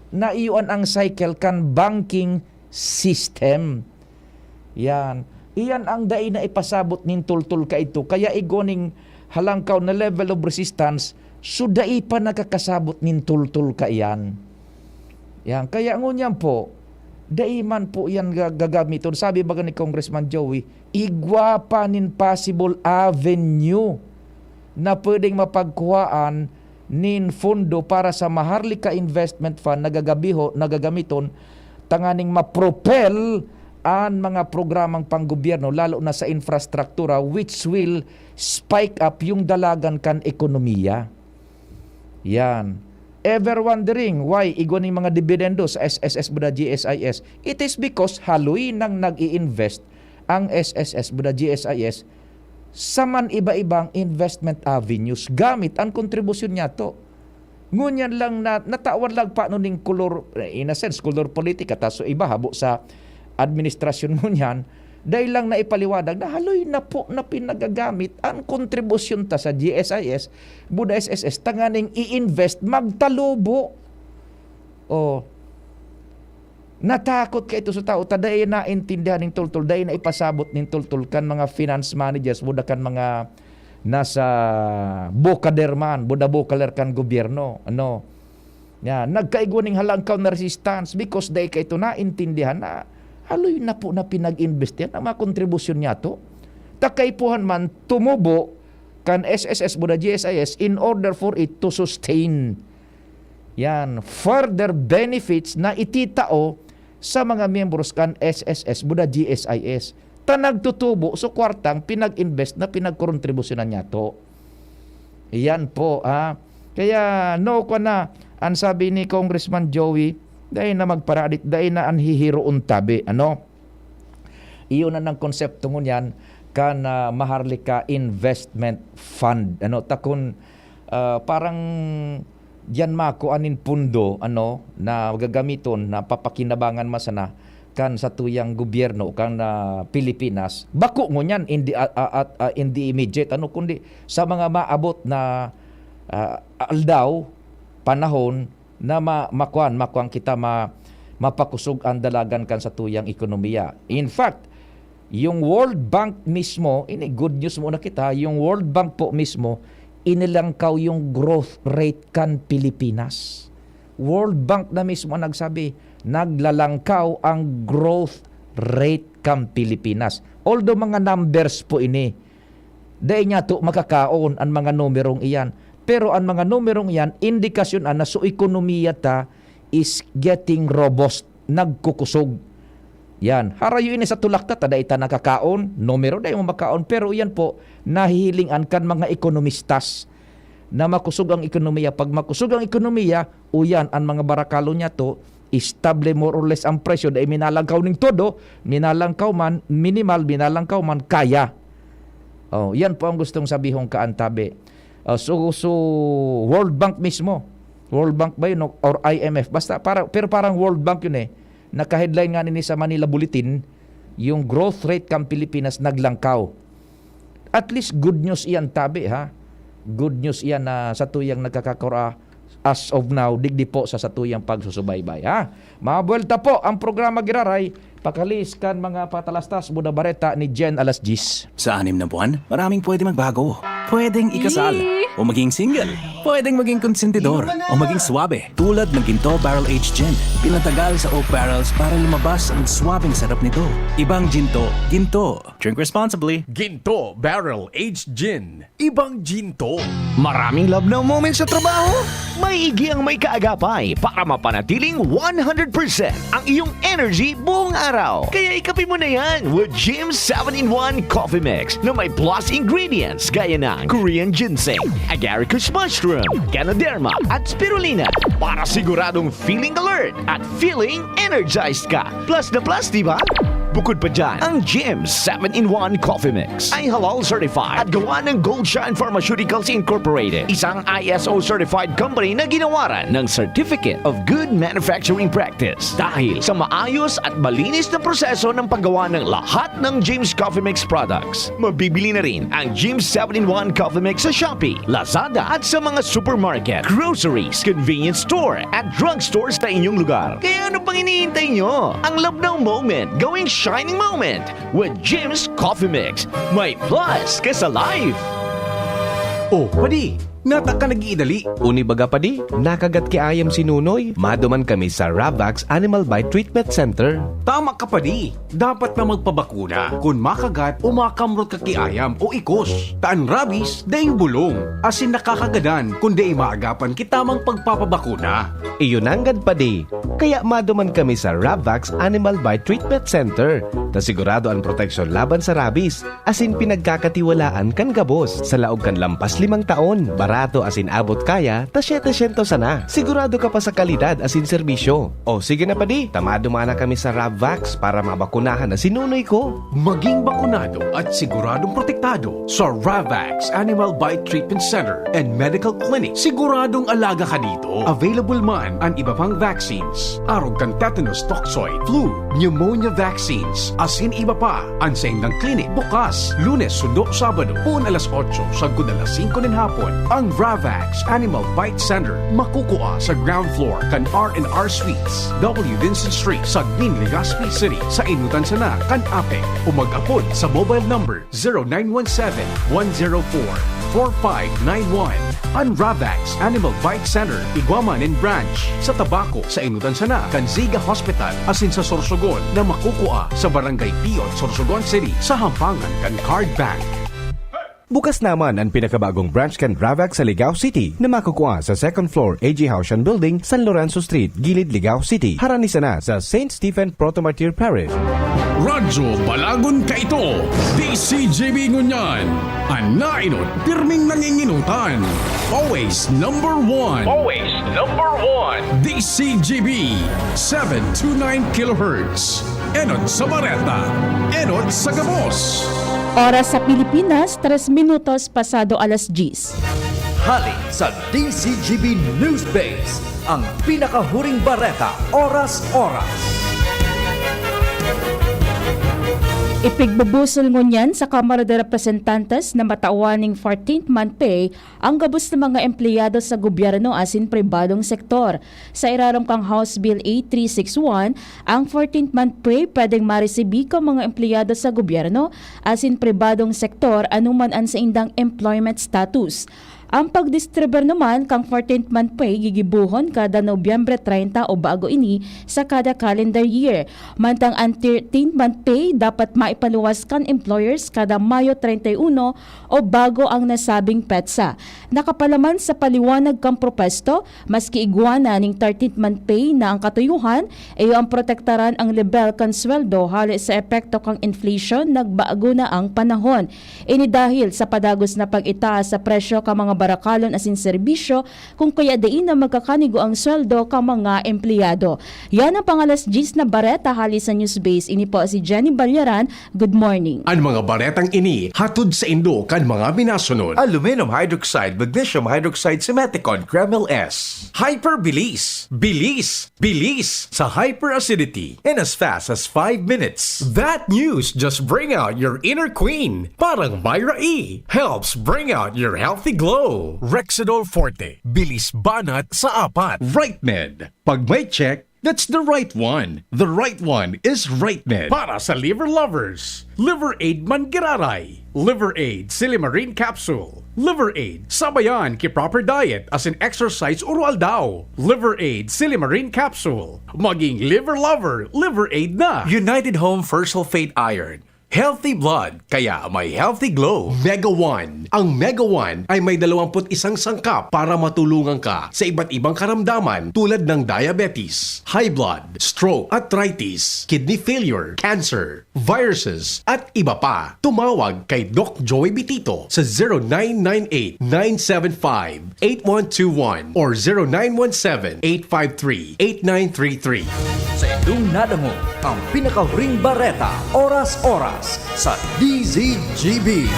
Naiuan ang cycle kan banking system. Yan. Iyan ang dai na ipasabot nin tultul ka ito. Kaya igoning halangkaw na level of resistance, so dai pa nakakasabot nin tultul ka iyan. Yan. Kaya ngunyan po, daiman po yan gagamiton. Sabi baga ni Congressman Joey, igwapanin possible avenue na pwedeng mapagkuhaan nin fundo para sa Maharlika Investment Fund nagagamiton tanganing mapropel ang mga programang panggobyerno lalo na sa infrastruktura which will spike up yung dalagan kan ekonomiya. Yan. Ever wondering why igwaning mga dividendo sa SSS buda GSIS? It is because haloy nang nag-i-invest ang SSS buda GSIS sa man iba-ibang investment avenues gamit ang kontribusyon niya to. Ngunyan lang natawan lang pa nuning kolor, in a sense, kolor politika, taso iba habo sa administrasyon ngunyan, dahil lang na ipaliwadag na haloy na po na pinagagamit ang kontribusyon ta sa GSIS, buda SSS, tanganing i-invest, magtalubo. O, natakot ka ito sa tao, taday na intindihan ng tultul, dahi na ipasabot ng tultul kan mga finance managers, buda kan mga nasa bokaderman, buda bokaler kan gobyerno, ano, yan, nagkaiguning halangkaw na resistance because dahi ka ito na intindihan na haloy na po na pinag-invest yan ang mga kontribusyon niya to. Takaipuhan man tumubo kan SSS buda GSIS in order for it to sustain yan further benefits na ititao sa mga membros kan SSS buda GSIS. Tanagtutubo so kwartang pinag-invest na pinagkontribusyonan niya to. Yan po Kaya no ko na ang sabi ni Congressman Joey, dahil na magparadit, dahil na anhihiroon tabi. Ano? Iyon na ng konsepto ngunyan kan Maharlika Investment Fund. Ano? Takon parang diyan mako anin pundo na gagamiton na papakinabangan masana kan sa tuyang gobyerno kan Pilipinas. Bako ngunyan in the immediate kundi sa mga maabot na aldaw panahon na makuan kita mapakusog ang dalagan kan sa tuyang ekonomiya. In fact, yung World Bank mismo, ini good news muna kita, yung World Bank po mismo, inilangkaw yung growth rate kan Pilipinas. World Bank na mismo nagsabi, naglalangkaw ang growth rate kan Pilipinas. Although mga numbers po ini, dahil niya to makakaon ang mga numerong iyan. Pero ang mga numerong yan, indikasyon na so ekonomiya ta is getting robust, nagkukusog. Yan. Harayo ini sa tulak ta, tada ita nakakaon, numero da yung makaon. Pero yan po, nahihilingan kan mga ekonomistas na makusog ang ekonomiya. Pag makusog ang ekonomiya, uyan, ang mga barakalo niya to, stable more or less ang presyo. Dahil minalangkaw ning todo, minalangkaw man, minimal, minalangkaw man, kaya. Oh, yan po ang gustong sabihong kaantabi. So World Bank mismo, World Bank ba yun or IMF, basta pero parang World Bank yun naka-headline nga nini sa Manila Bulletin, yung growth rate kang Pilipinas naglangkaw. At least good news iyan tabi good news iyan na sa tuyang nagkakakura as of now, digdi po sa tuyang pagsusubaybay Mabuelta po ang programa Giraray, pakalis kan mga patalastas buda bareta ni Jen Alas Gis. Sa 6 na buwan, maraming pwede magbago. Pwedeng ikasal, o maging single. Pwedeng maging konsentidor, o maging swabe. Tulad ng Ginto Barrel Aged Gin. Pinatagal sa oak barrels para lumabas ang swabing sarap nito. Ibang ginto, ginto. Drink responsibly. Ginto Barrel Aged Gin. Ibang ginto. Maraming love na moments sa trabaho? May igi ang may kaagapay para mapanatiling 100% ang iyong energy buong araw. Kaya ikapin mo na yan with Jim's 7-in-1 Coffee Mix na may plus ingredients gaya ng Korean ginseng, agaricus mushroom, Ganoderma at spirulina para siguradong feeling alert at feeling energized ka. Plus na plus, di ba? Bukod pa dyan, ang Jim's 7-in-1 Coffee Mix ay halal certified at gawa ng Goldshine Pharmaceuticals Incorporated, isang ISO certified company na ginawaran ng Certificate of Good Manufacturing Practice. Dahil sa maayos at malinis na proseso ng paggawa ng lahat ng Jim's Coffee Mix products, mabibili na rin ang Jim's 7-in-1 Coffee Mix sa Shopee, Lazada at sa mga supermarket, groceries, convenience store at drugstores sa inyong lugar. Kaya ano pang hinihintay nyo? Ang love ng moment, gawing shining moment with Jim's Coffee Mix. May plus ka sa life. Oh, padi, nata ka nag-iidali. Uni baga padi, nakagat ki ayam si Nunoy. Maduman kami sa Ravax Animal Bite Treatment Center. Tama ka padi, dapat na magpabakuna. Kung makagat o makamrot ka ki ayam o ikos. Taan rabies, daing bulong. Asin nakakagadan kung di maagapan kitamang pagpapabakuna. Iyon anggad padi. Kaya maduman kami sa Ravax Animal Bite Treatment Center. Ta sigurado ang proteksyon laban sa rabies. Asin pinagkakatiwalaan kan gabos. Sa laog kan lampas 5 taon. Barato asin abot kaya, ta 700 sana. Sigurado ka pa sa kalidad asin serbisyo. O sige na padi, tamado mana kami sa Ravax para mabakunahan na sinunoy ko. Maging bakunado at siguradong protektado sa Ravax Animal Bite Treatment Center and Medical Clinic. Siguradong alaga ka dito. Available man ang iba pang vaccines. Arog kang tetanus toxoid, flu, pneumonia vaccines, asin iba pa. Ang saindang clinic bukas, Lunes, Sundo, Sabado, puun alas 8, sagod alas 5 ng hapon. Ang Ravax Animal Bite Center makukuha sa ground floor kan R&R Suites, W. Vincent Street, Sagnin, Legazpi City, sa Inutan Sana, kan Ape. O mag-apod sa mobile number 0917-104-4591. Ang Ravax Animal Bite Center, Iguaman and Branch, sa Tabaco, sa Inutan Sana, kan Ziga Hospital, asin sa Sorsogon na makukuha sa Barangay Piot, Sorsogon City, sa Hampangan kan Card Bank. Bukas naman ang pinakabagong branch kan Ravax sa Ligao City na makukuha sa 2nd floor AG Haushan Building, San Lorenzo Street, Gilid, Ligao City. Harani sana sa St. Stephen Protomartyr Parish. Radyo Balagon ka ito, DCJB Ngunyan. Ang nainot, pirming nanginginutan. Always number one. Always number one. DCJB 729 kHz. Enot sa Bareta, Enot sa Gabos. Oras sa Pilipinas, 3 minutos pasado alas 10. Hali sa DCGB News Base, ang pinakahuring bareta, oras-oras. Ipigbubusol ngunyan sa Kamara de Representantes na matauaning 14th month pay ang gabos ng mga empleyado sa gobyerno asin pribadong sektor. Sa iraram kang House Bill 8361, ang 14th month pay pwedeng maresibi ka mga empleyado sa gobyerno asin pribadong sektor anuman an sa indang employment status. Ang pagdistribute naman kang 14th month pay gigibuhon kada Nobyembre 30 o bago ini sa kada calendar year. Mantang ang 13th month pay dapat maipaluwas kan employers kada Mayo 31 o bago ang nasabing petsa. Nakapalaman sa paliwanag kang propesto, maski iguana ning 13th month pay na ang katuyuhan, ay ang protektaran ang level kan sweldo hali sa epekto kang inflation nagbago na ang panahon. Ini dahil sa padagos na pag-itaas sa presyo ka mga barakalon asin serbisyo kung kaya diin na magkakanigo ang sweldo ka mga empleyado. Yan ang pangalas 10 na bareta hali sa Newsbase. Ini po si Jenny Balyaran. Good morning. Ang mga baretang ini hatod sa Indo kan mga minasunod. Aluminum hydroxide, magnesium hydroxide, Simeticon, Kremel S. Hyperbilis. Bilis. Bilis sa hyperacidity in as fast as 5 minutes. That news just bring out your inner queen. Parang Myra E. Helps bring out your healthy glow. Rexidol Forte. Bilis banat sa 4. RightMed. Pag may check, That's the right one. The right one is RightMed. Para sa liver lovers, Liver Aid Manggiraray, Liver Aid Silimarin Capsule, Liver Aid sabayan ki proper diet as in exercise urual daw. Liver Aid Silimarin Capsule. Maging liver lover, Liver Aid na. United Home First Sulfate Iron. Healthy blood, kaya may healthy glow. Mega One. Ang Mega One ay may 21 sangkap para matulungan ka sa iba't ibang karamdaman tulad ng diabetes, high blood, stroke, arthritis, kidney failure, cancer, viruses, at iba pa. Tumawag kay Doc Joey Bitito sa 0998-975-8121 or 0917-853-8933. Sa inyong nadamo ang pinaka-ring bareta, oras-oras sa DZGB.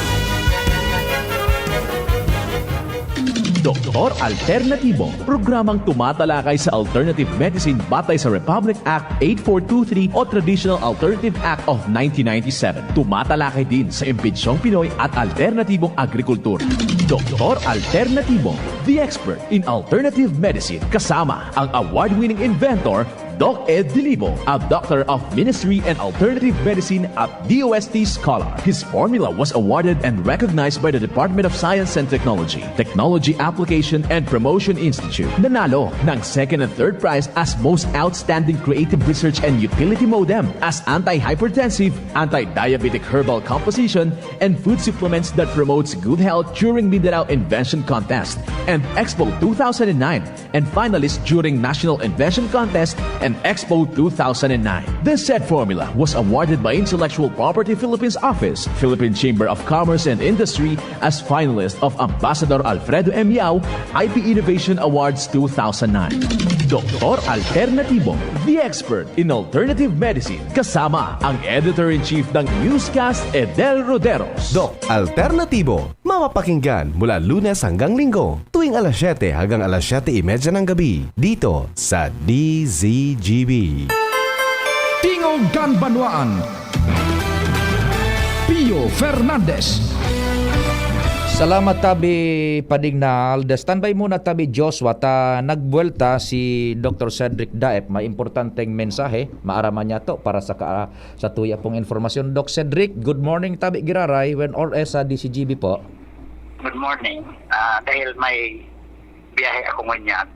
Doktor Alternatibo, programang tumatalakay sa alternative medicine batay sa Republic Act 8423 o Traditional Alternative Act of 1997. Tumatalakay din sa impinsyong Pinoy at alternatibong agrikultura. Doktor Alternatibo, the expert in alternative medicine, kasama ang award-winning inventor Doc Ed Dilibo, a doctor of ministry and alternative medicine at DOST Scholar. His formula was awarded and recognized by the Department of Science and Technology, Technology Application and Promotion Institute. Nanalo ng second and third prize as Most Outstanding Creative Research and Utility Modem as anti-hypertensive, anti-diabetic herbal composition, and food supplements that promotes good health during Mindanao Invention Contest and Expo 2009, and finalist during National Invention Contest and Expo 2009. This said formula was awarded by Intellectual Property Philippines Office, Philippine Chamber of Commerce and Industry as finalist of Ambassador Alfredo M. Yao IP Innovation Awards 2009. Doktor Alternatibo, the expert in alternative medicine, kasama ang Editor-in-Chief ng Newscast, Edel Roderos. Doc Alternatibo, mapapakinggan mula Lunes hanggang Linggo, tuwing alas 7 hanggang alas 7:30 ng gabi, dito sa DZGB. Tingog Ganbanwaan, Pio Fernandez. Salamat tabi Padignal. Standby muna tabi Joshua ta nagbuelta si Dr. Cedric Daep. May importanteng mensahe maaraman niya to para sa tuya pong informasyon. Doc Cedric, good morning tabi Giraray when all sa DCGB po. Good morning. Dahil may biyahe ako ngayon,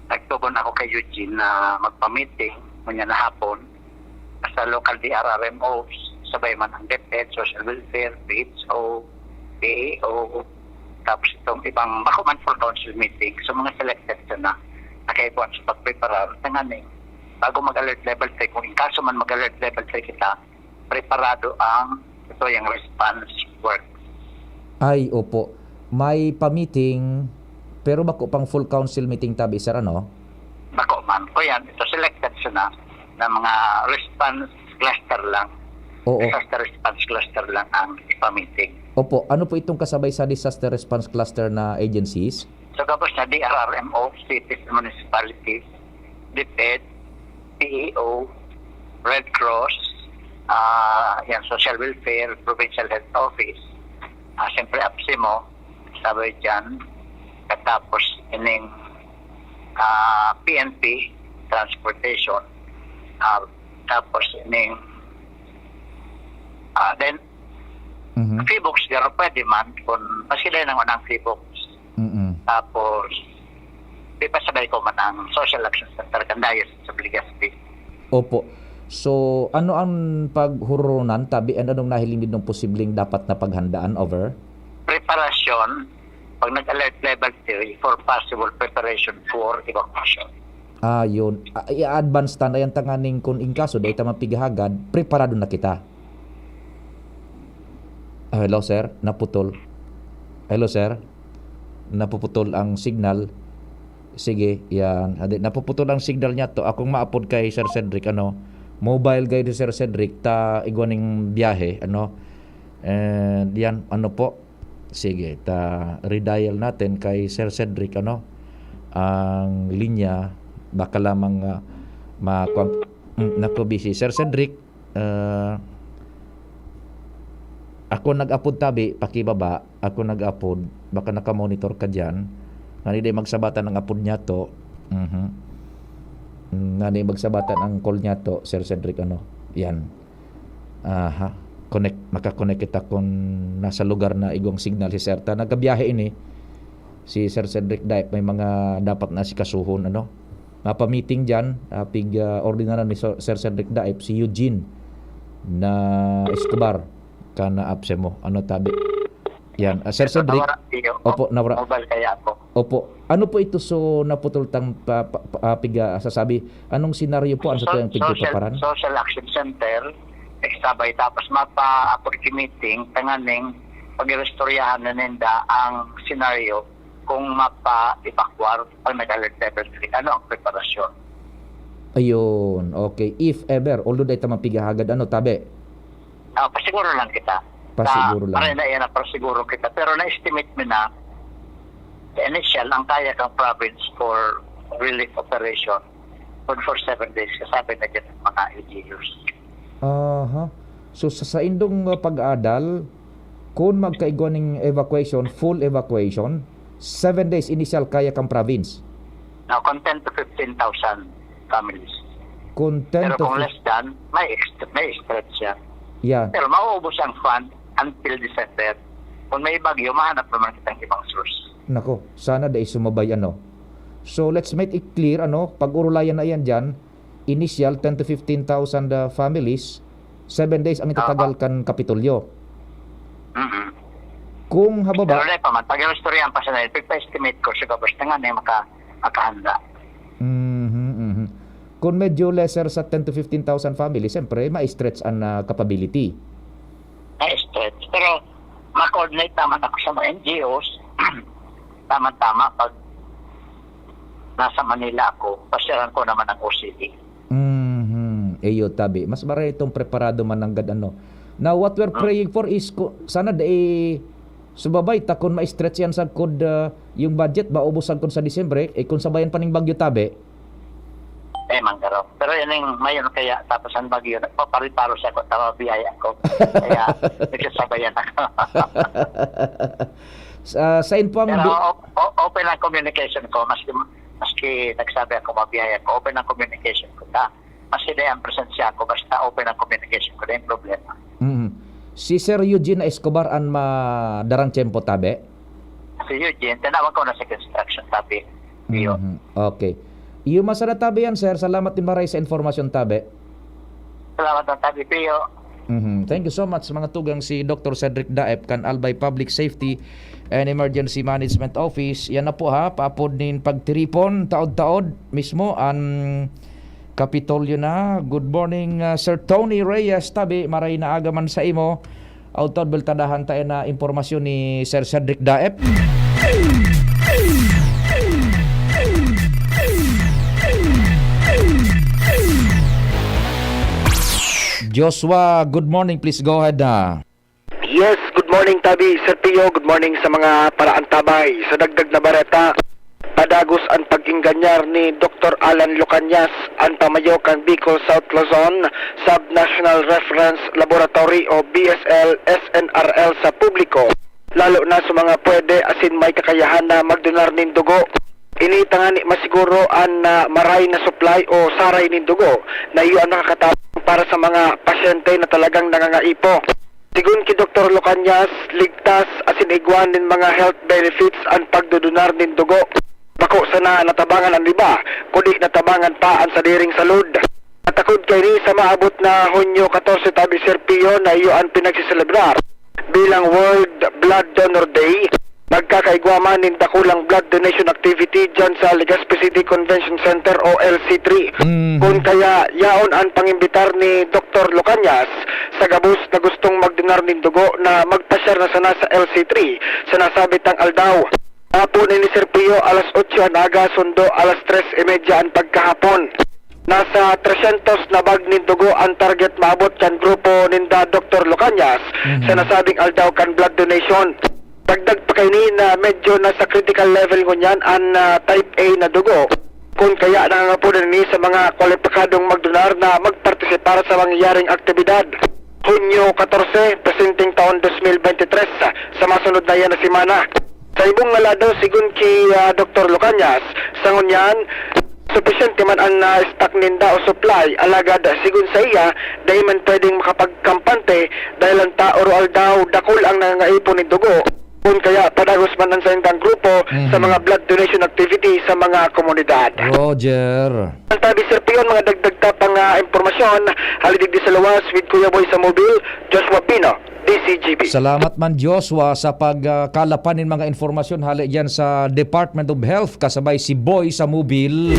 nagtubon ako kay Eugene na magpa-meeting ngayon na hapon sa local DRRMO, sabay man ang DepEd, Social Welfare, PHO, PAO, tapos itong ibang Bakuman for Council meeting. So mga selected na nakaibuan sa pagprepara. Tanganing, bago mag-alert level 3, kung in kaso man mag-alert level 3 kita, preparado ang ito yung response work. Ay, opo. May pa-meeting, pero bako pang full council meeting tabi, sir, ano? Bako man. O yan, ito selected na mga response cluster lang. Oo. Disaster response cluster lang ang ipa-meeting. Opo. Ano po itong kasabay sa disaster response cluster na agencies? So tapos na DRRMO, cities and municipalities, DepEd, PEO, Red Cross, yan, Social Welfare, Provincial Health Office, siyempre APSIMO, sabay dyan, katapos ining PNP, Transportation, tapos ining then Freebox garo pwede man kung mas kilay nang unang Freebox. Tapos di pa sabay ko man ang Social Action Center kandayos sa Legazpi. Opo. So ano ang paghurunan tabi and anong nahilingid ng posibleng dapat na paghandaan? Over? Preparasyon pag nag-alert level 3 for possible preparation for evacuation. Yun. I-advance ta na yan tanganing kung in kaso dahil ta mapigahagad, preparado na kita. Hello sir, naputol. Hello sir, napuputol ang signal. Sige, yan. Napuputol ang signal niya to. Akong maapod kay Sir Cedric, mobile guide Sir Cedric, ta igwaning biyahe, and yan, po. Sige, ta redial natin kay Sir Cedric, ang linya, baka lamang busy. Sir Cedric, ako nag-upload tabi, pakibaba, ako nag-upload, baka nakamonitor ka dyan, hindi magsabatan ng upload niya to. Nani magsabatan ang call niya to, Sir Cedric, ano? Yan. Makakonect kita kung nasa lugar na igong signal si Sir. Nagkabiyahe ini si Sir Cedric Daip, may mga dapat na si kasuhon, ano? Mapa-meeting dyan, ordinaran ni Sir Cedric Daip, si Eugene na Escobar, kana apse mo, ano tabi? Yan, Sir Cedric. Opo, nawara. Mobile kaya ako. Opo. Ano po ito so naputol tang piga sasabi? Anong senaryo po ang sa tuyang pigpaparan? Social Action Center, eksabay tapos mapa-approach meeting, tanganing pag-restoryahan na ninda ang senaryo kung mapa-evacuar pag nag-alert level 3. Ano ang preparasyon? Ayun, okay. If ever, although dahil tamang pigahagad, ano tabi? Pasiguro lang kita. Pasiguro lang. Para na yan, pasiguro kita. Pero na-estimate mo na, the initial, ang kaya kang province for relief operation for 7 days. Kasabi na dyan ng mga LGUs. So sa indong pag-adal, kung magkaigwa ng evacuation, full evacuation, 7 days initial kaya kang province? Now, kung 10 to 15,000 families. Pero kung less than, may stretch siya. Yeah. Pero mauubos ang fund until December. Kung may bagyo, mahanap naman kitang ibang source. Nako, sana dahil sumabay, ano. So let's make it clear, ano, pag urulayan na yan dyan, initial 10 to 15,000 families, 7 days ang itatagal kan Kapitolyo. Kung hababa... Pero na pa man, pag-restoryan pa siya na, pagpa-estimate ko siya, basta nga na makahanda. Kung medyo lesser sa 10 to 15,000 families, siyempre, ma-stretch ang capability. Ma-stretch. Pero, ma-coordinate naman ako sa mga NGOs. Tama-tama, pag nasa Manila ako, pasyaran ko naman ang OCD. Eyo, tabi. Mas maray itong preparado man ng ano. Now, what we're praying for is, sana subabay, kung ma-stretch yan sa yung budget, maubusan ko sa Disyembre, kung sabayan pa ng bagyo, tabi, manggaro. Pero yan yung mayon kaya tapos ang bagyo, nagpapariparo siya ko, tama biyaya ko. Kaya nagsasabayan ako. Sa info pero open ang communication ko, maski nagsabi ako mabiyaya ko, open ang communication ko. Maski na ang presensya ko, basta open ang communication ko, na yung problema. Si Sir Eugene Escobar ang madarang tiyempo, tabi? Si Eugene, tinawag ko na sa construction, tabi. Okay. Iyo masara tabi yan, sir. Salamat din maray sa informasyon, tabi. Salamat ng tabi, Pio. Thank you so much mga tugang si Dr. Cedric Daep kan Albay Public Safety and Emergency Management Office. Yan na po ha, paapod nin pagtiripon taod-taod mismo ang Kapitolyo na. Good morning, Sir Tony Reyes, tabi. Maray na agaman sa imo. Autod beltadahan tayo na impormasyon ni Sir Cedric Daep. Joshua, good morning. Please go ahead. Yes, good morning Tabi, Sir Pio. Good morning sa mga paraantabay. Sa dagdag na bareta, padagos ang paginganyar ni Dr. Alan Lucanyas, ang pamayo kan Bicol South Luzon, Sub-National Reference Laboratory o BSL SNRL sa publiko, lalo na sa mga pwede asin may kakayahan na magdonar nin dugo. Initangan ni masiguro ang maray na supply o saray nin dugo na iyon ang nakakatapang para sa mga pasyente na talagang nangangaipo. Sigun ki Dr. Lucanyas, ligtas asin iguan din mga health benefits ang pagdudunar nin dugo. Bako sana natabangan ang iba, kundi natabangan pa ang sadiring salud. Natakod kay ni sa maabot na Hunyo 14 tabi Sir Pio na iyo ang pinagsiselebrar bilang World Blood Donor Day. Magkakaigwaman ng dakulang blood donation activity dyan sa Legazpi City Convention Center o LC3. Kung kaya yaon ang pangimbitar ni Dr. Lucanyas sa gabos na gustong magdonar ng dugo na magpasyar na sana sa LC3 sa nasabit ang aldaw. Hapon ni Sir Pio alas 8 ang aga, sundo alas 3:30 ang pagkahapon. Nasa 300 na bag ng dugo ang target maabot kan grupo ninda Dr. Lucanyas sa nasabing aldaw kan blood donation. Dagdag pa kayo na medyo nasa critical level ngunyan ang type A na dugo. Kung kaya nangangapunan ni sa mga kwalipikadong magdonar na magpartisipar sa mangyayaring aktibidad. Hunyo 14, presenting taon 2023 sa masunod na yan na simana. Sa ibong naladaw sigun ki Dr. Lucanyas, sa ngunyan, sufficiente man ang stock ninda o supply, alagad sigun sa iya, dahil man pwedeng makapagkampante dahil ang taoro daw dakol ang nangaipon ni dugo. Kung kaya padagos man ang sandang grupo sa mga blood donation activity sa mga komunidad. Roger. Ang tabi Sir Pion, mga dagdag tapang impormasyon, halidig di sa lawas with Kuya Boy sa mobile, Joshua Pino, DCGB. Salamat man Joshua sa pagkalapanin mga informasyon hali dyan sa Department of Health kasabay si Boy sa mobile.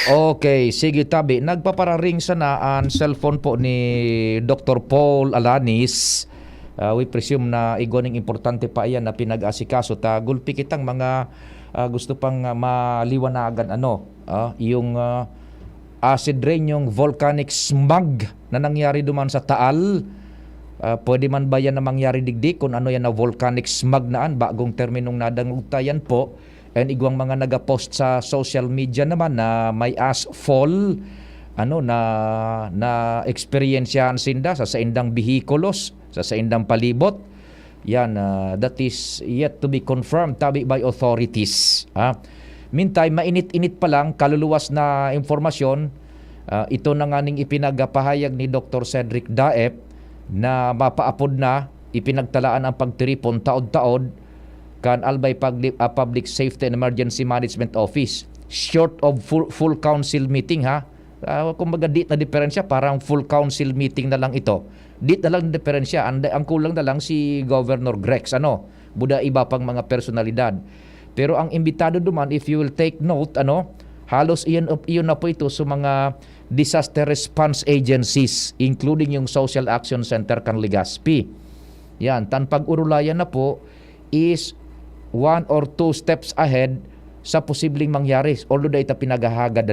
Okay, sige tabi. Nagpapararing sana ang cellphone po ni Dr. Paul Alanis. We presume na igoning importante pa yan na pinag-asikaso. Gulpi kitang mga gusto pang maliwanagan yung acid rain, yung volcanic smog na nangyari duman sa Taal. Pwede man ba yan na mangyari digdi kung ano yan na volcanic smog naan, bagong terminong nadangutayan po. And igwang mga nagapost sa social media naman na may asphalt na experiencehan sinda sa indang bihikulos, sa indang palibot. Yan, that is yet to be confirmed tabi by authorities. Meantime, mainit-init pa lang, kaluluwas na informasyon. Ito na nga ning ipinagpahayag ni Dr. Cedric Daep na mapaapod na, ipinagtalaan ang pagtiripon taod-taod kan albay Public Safety and Emergency Management Office. Short of full council meeting kumbaga dit na diferensya, parang full council meeting na lang ito. Dit na lang diferensya, ang kulang na lang si Governor Grex, buda iba pang mga personalidad. Pero ang imbitado duman, if you will take note, halos iyon na po ito sa mga disaster response agencies, including yung Social Action Center kan Legazpi. Yan, pag-urulayan na po is 1 or 2 steps ahead sa posibleng mangyari. Although ito pinagahagad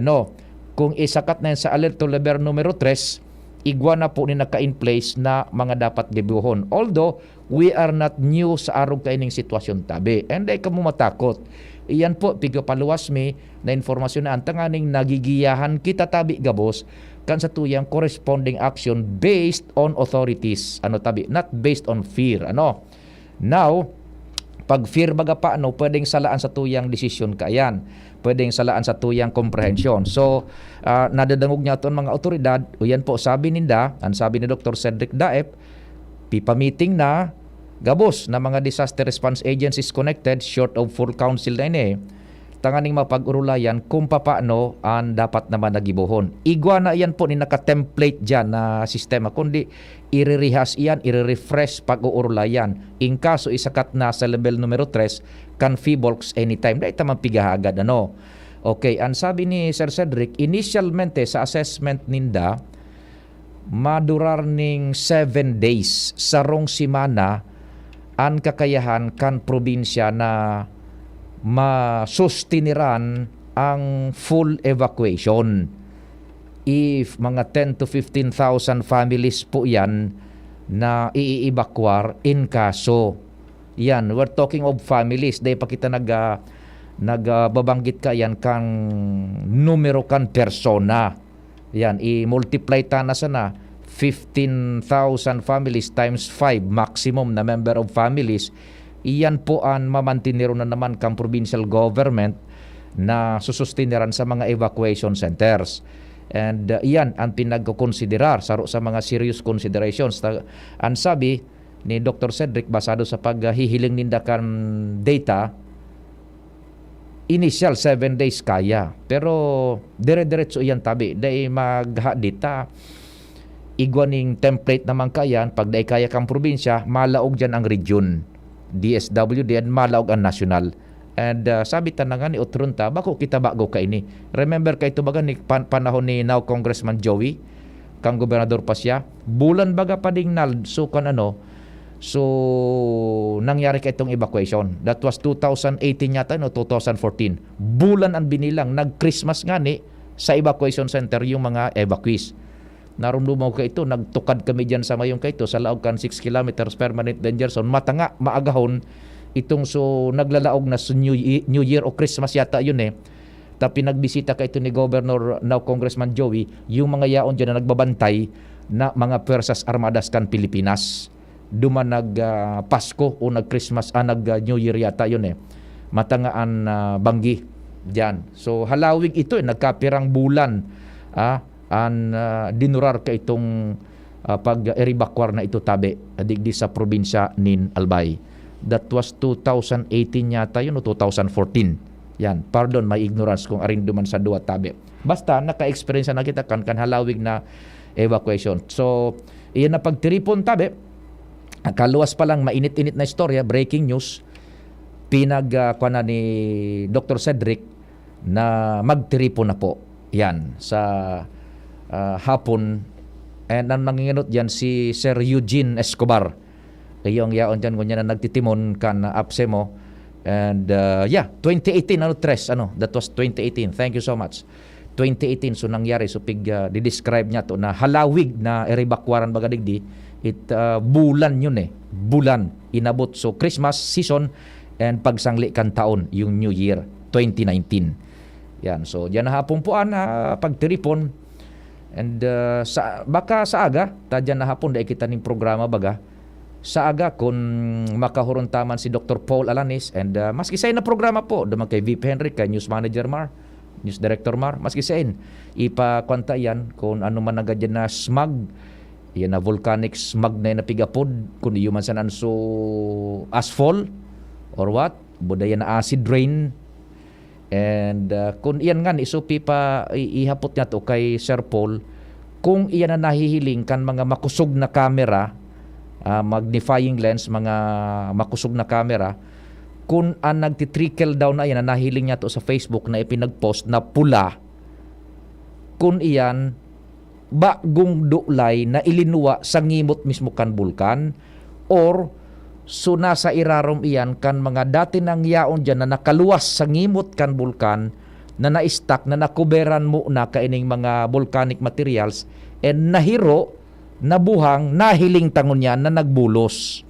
kung isakat na yan sa alert to level numero 3, igwa na po ni naka-in place na mga dapat gibuhon. Although we are not new sa arog kaining sitwasyon tabi. And ay kamo matakot. Iyan po pigapaluwas mi na informasyon na antanganing nagigiyahan kita tabi gabos kan sa tuyang corresponding action based on authorities. Tabi, not based on fear. Now, pag fear baga pa, pwedeng salaan sa tuyang desisyon kayan. Pwedeng salaan sa tuyang komprehensyon. So, nadadangog niya ito ang mga otoridad. O yan po, sabi ninda, ang sabi ni Dr. Cedric Daep, pipa-meeting na, gabos na mga disaster response agencies connected, short of full council na ini, tanganing mapag-urulayan kung paano ang dapat naman nagibuhon. Igwa na yan po ni naka-template dyan na sistema, kundi irirehas iyan, irerefresh pag-uurulayan. In kaso isakat na sa level numero 3, kan feebolks anytime. Dahil tamang pigahagad. Okay, ang sabi ni Sir Cedric, initialmente sa assessment ninda, madurar ning 7 days sarong simana ang kakayahan kan probinsya na masustiniran ang full evacuation. If mga 10 to 15,000 families po yan na i-evacuate in kaso. Yan, we're talking of families. Dahil pa kita nagbabanggit ka yan kang numero kan persona. Yan, i-multiply ta na sana 15,000 families times 5 maximum na member of families. Iyan po ang mamantinero na naman kang provincial government na susustiniran sa mga evacuation centers. And iyan ang pinagkukonsiderar sa mga serious considerations. Ang sabi ni Dr. Cedric, basado sa paghihiling ninda kan data, initial 7 days kaya. Pero dire-diretso iyan tabi. Dahil maghadita, igwaning template naman kayan, pag dahil kaya kang probinsya, malaog dyan ang region. DSWD and malaog ang national. And sabi tanangan ni Utrunta, bako kita bago ka ini. Remember kay ito baga ni panahon ni now Congressman Joey, kang gobernador pa siya, bulan baga pa ding so nangyari ka itong evacuation. That was 2018 yata, 2014. Bulan ang binilang, nag-Christmas nga ni sa evacuation center yung mga evacuees. Narumdumaw ka ito, nagtukad kami dyan sa mayong ka ito, sa laog kan 6 kilometers permanent danger zone, matanga, maagahon, itong naglalaog na New Year o Christmas yata yun Tapi nagbisita ka ito ni Governor now Congressman Joey, yung mga yaon dyan na nagbabantay na mga Persas Armadas kan Pilipinas. duman nag Pasko o nag Christmas, nag New Year yata yun matangaan banggi diyan. So halawig ito nagkapirang bulan dinurar ka itong pag-eribakwar na ito tabi digdi sa probinsya nin Albay. That was 2018 yata yun o 2014. Yan, pardon, may ignorance kung arin duman sa duwa tabi. Basta naka-experience na kita kan halawig na evacuation. So iyan na pagtiripon tabi, kaluwas pa lang mainit-init na istorya, breaking news, kuha ni Dr. Cedric na magtiripon na po. Yan, sa hapon. And ang nanginginot dyan si Sir Eugene Escobar. Yung yaon dyan kung yan na nagtitimon kan APSEMO. And 2018, that was 2018. Thank you so much. 2018, so nangyari, so di-describe niya to na halawig na eribakwaran bagadigdi. Bulan yun bulan inabot. So Christmas season and pagsangli kan taon, yung New Year 2019. Yan, so diyan na hapon po pagtiripon. And baka sa aga, tadyan na hapon dahil kita ning programa baga. Sa aga kung makahuruntaman si Dr. Paul Alanis and maski sa na programa po, duman kay VP Henry, kay News Manager Mar, News Director Mar, maski sa ipakwanta yan kung ano man nagadyan na smog, yan na volcanic smog na napigapod, kung iyo man sanan so asphalt or what, budayan na acid rain. And kung iyan nga isupi pa ihapot niya to kay Sir Paul, kung iyan na nahihiling kan mga makusog na camera, magnifying lens, mga makusog na camera, kung nagtitrickle down na iyan na nahiling niya to sa Facebook na ipinagpost na pula, kung iyan bagong dulay na ilinuwa sa ngimot mismo kan bulkan, or so nasa irarom iyan kan mga dati nang yaon dyan na nakaluwas sa ngimot kan bulkan na na-stack na nakuberan mo na kaining mga volcanic materials and nahiro, nabuhang, nahiling tangon yan na nagbulos.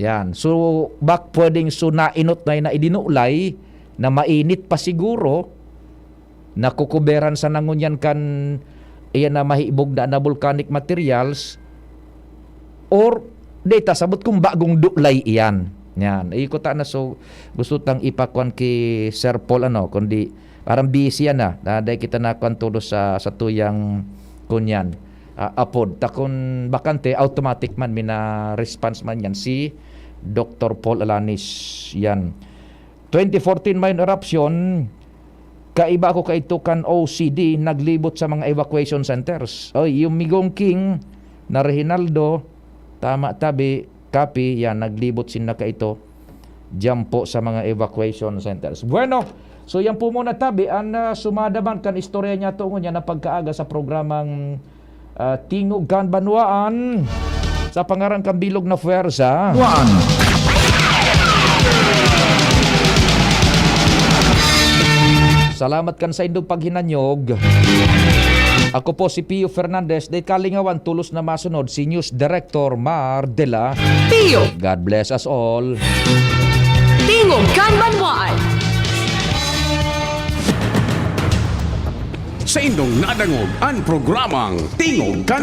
Yan. So pwedeng so nainot na idinulay na mainit pa siguro nakukuberan sa nangon yan kan iyan na mahibog na volcanic materials, or data sabot kung bagong dulay iyan. Yan. Ikota na, so gusto tang ipakwan ki Sir Paul kundi parang busy yan dahil kita nakwan tulo sa tuyang kunyan. Apod. Takon bakante, automatic man mina response man yan si Dr. Paul Alanis. Yan. 2014 may eruption, kaiba ako kaitukan OCD, naglibot sa mga evacuation centers. Yung Migong King na Reginaldo, tama tabi, copy, yan, naglibot sina ka ito dyan po sa mga evacuation centers. Bueno, so yan po muna tabi, sumadaman kan istorya niya to niya na pagkaaga sa programang Tingog kan Banwaan sa pangarang kambilog na fuerza. Salamat kan sa indong paghinanyog. Ako po si Pio Fernandez, day kalingawan tulos na masunod si News Director Mar Dela. Pio! God bless us all. Tingog kan Banwaan! Sa indong nadangog ang programang Tingog kan